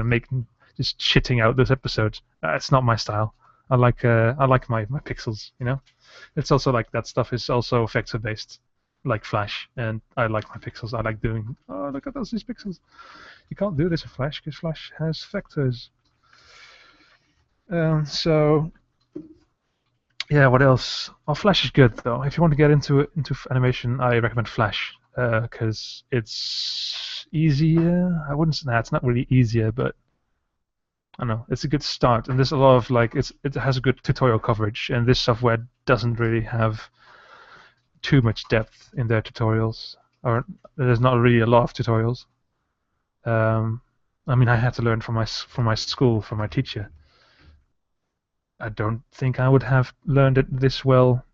just shitting out those episodes. It's not my style. I like my pixels, you know. it's also like that stuff is also vector based, like Flash, and I like my pixels. I like doing. Oh, look at these pixels. You can't do this in Flash because Flash has vectors. So yeah, what else? Oh, Flash is good though. If you want to get into animation, I recommend Flash because it's easier. I wouldn't say it's not really easier, but I don't know, it's a good start. And there's a lot of like it has a good tutorial coverage, and this software doesn't really have too much depth in their tutorials, or there's not really a lot of tutorials. I mean, I had to learn from my school, from my teacher. I don't think I would have learned it this well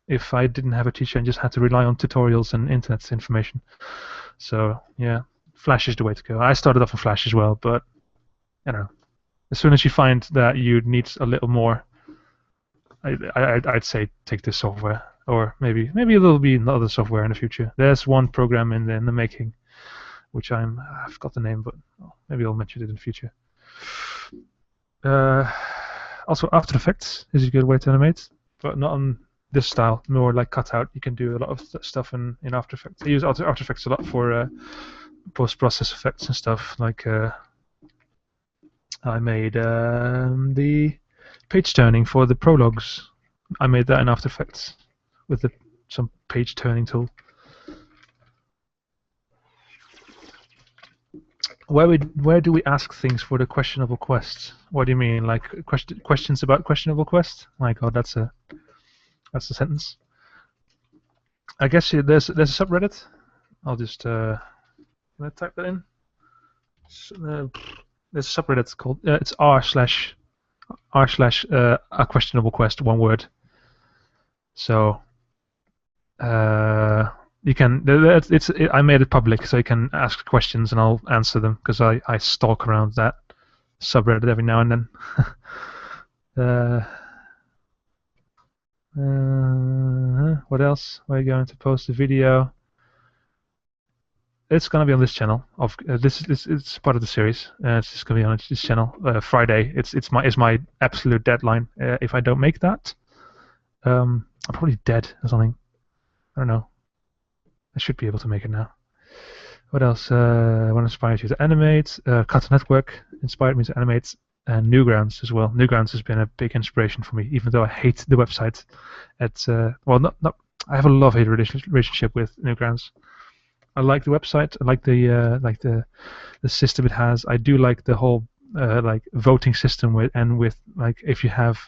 if I didn't have a teacher and just had to rely on tutorials and internet information. So yeah, Flash is the way to go. I started off in Flash as well, but I don't know. As soon as you find that you need a little more, I'd say take this software, or maybe there'll be another software in the future. There's one program in the making, which I forgot the name, but maybe I'll mention it in the future. Also, After Effects is a good way to animate, but not on this style, more like cutout. You can do a lot of stuff in After Effects. I use After Effects a lot for post-process effects and stuff. Like I made the page turning for the prologues. I made that in After Effects with some page turning tool. Where do we ask things for the questionable quest? What do you mean, like questions about questionable quest? My God, that's a sentence. I guess there's a subreddit. I'll just can I type that in? There's a subreddit called it's r/a questionable quest, one word. So you can. I made it public, so you can ask questions and I'll answer them because I stalk around that subreddit every now and then. What else? We're going to post a video. It's gonna be on this channel. It's part of the series. It's just gonna be on this channel. Friday. It's my absolute deadline. If I don't make that, I'm probably dead or something. I don't know. I should be able to make it now. What else? What inspired you to animate? Cartoon Network inspired me to animate, and Newgrounds as well. Newgrounds has been a big inspiration for me, even though I hate the website. I have a love-hate relationship with Newgrounds. I like the website. I like the system it has. I do like the whole like voting system with like if you have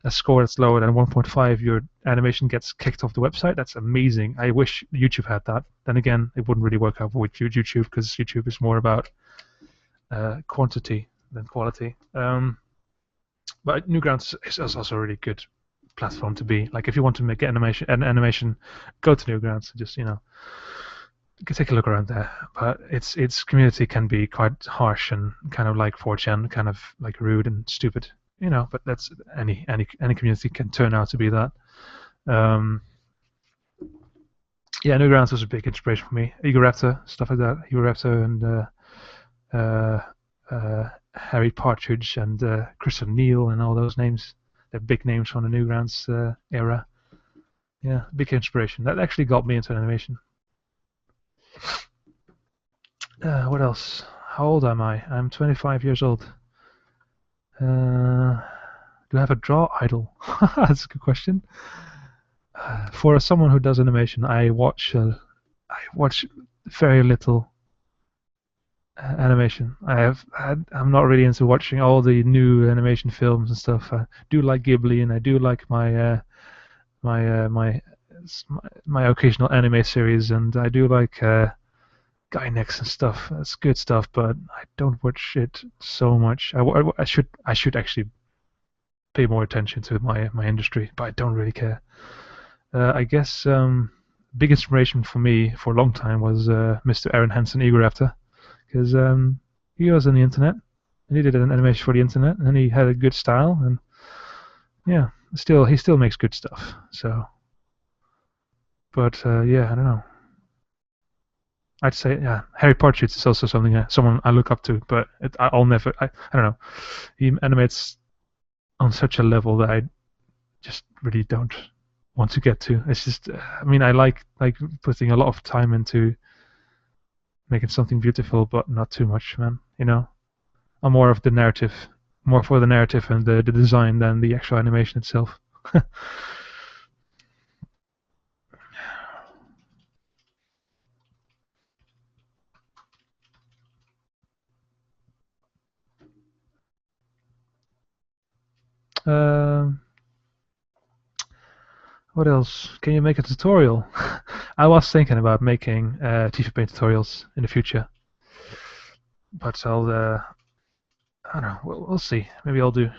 a score that's lower than 1.5, your animation gets kicked off the website. That's amazing. I wish YouTube had that. Then again, it wouldn't really work out with YouTube because YouTube is more about quantity than quality. But Newgrounds is also a really good platform to be. Like if you want to make animation, go to Newgrounds. Just you can take a look around there, but its community can be quite harsh and kind of like 4chan, kind of like rude and stupid, But that's any community can turn out to be that. Yeah, Newgrounds was a big inspiration for me. Egoraptor, stuff like that. Egoraptor and Harry Partridge and Chris O'Neill and all those names. They're big names from the Newgrounds era. Yeah, big inspiration. That actually got me into animation. What else? How old am I? I'm 25 years old. Do I have a draw idol? That's a good question. For someone who does animation, I watch very little animation. I'm not really into watching all the new animation films and stuff. I do like Ghibli, and I do like my occasional anime series, and I do like Gainax and stuff. That's good stuff, but I don't watch it so much. I should actually pay more attention to my industry, but I don't really care. I guess big inspiration for me for a long time was Mr. Aaron Hansen Egoraptor, because he was on the internet and he did an animation for the internet, and he had a good style, and yeah, he still makes good stuff. So, but yeah, I don't know. I'd say Harry Partridge is also someone I look up to, but I'll never. I don't know. He animates on such a level that I just really don't want to get to. It's just, I mean, I like putting a lot of time into making something beautiful, but not too much, man. You know, I'm more of the narrative, more for the narrative and the design than the actual animation itself. Um, what else? Can you make a tutorial? I was thinking about making TV Paint tutorials in the future, but I don't know. We'll see. Maybe I'll do.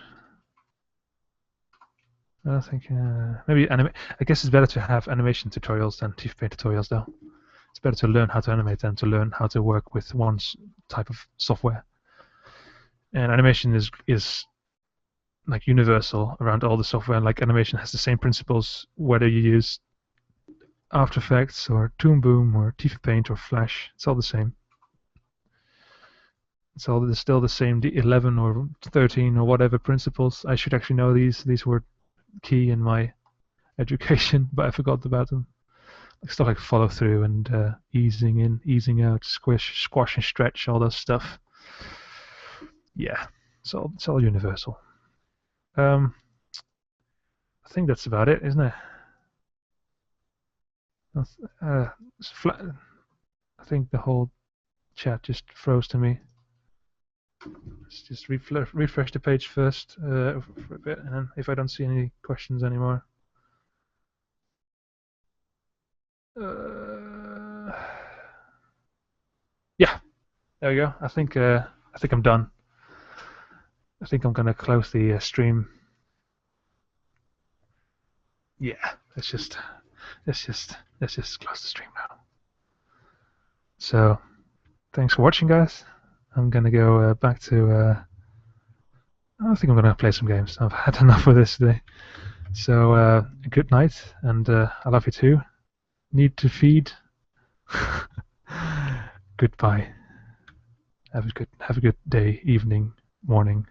I think maybe anime. I guess it's better to have animation tutorials than TV Paint tutorials, though. It's better to learn how to animate than to learn how to work with one type of software. And animation is like universal around all the software. Like animation has the same principles whether you use After Effects or Toon Boom or TV Paint or Flash. It's all the same. It's all still the same 11 or 13 or whatever principles. I should actually know these. These were key in my education, but I forgot about them. Like stuff like follow through and easing in, easing out, squash and stretch, all that stuff. Yeah, it's all universal. I think that's about it, isn't it? It's flat. I think the whole chat just froze to me. Let's just refresh the page first for a bit, and then if I don't see any questions anymore. Yeah, there we go. I think I'm done. I think I'm gonna close the stream. Yeah, let's just close the stream now. So, thanks for watching, guys. I'm gonna go back to. I think I'm gonna play some games. I've had enough of this today. So, good night, and I love you too. Need to feed. Goodbye. Have a good day, evening, morning.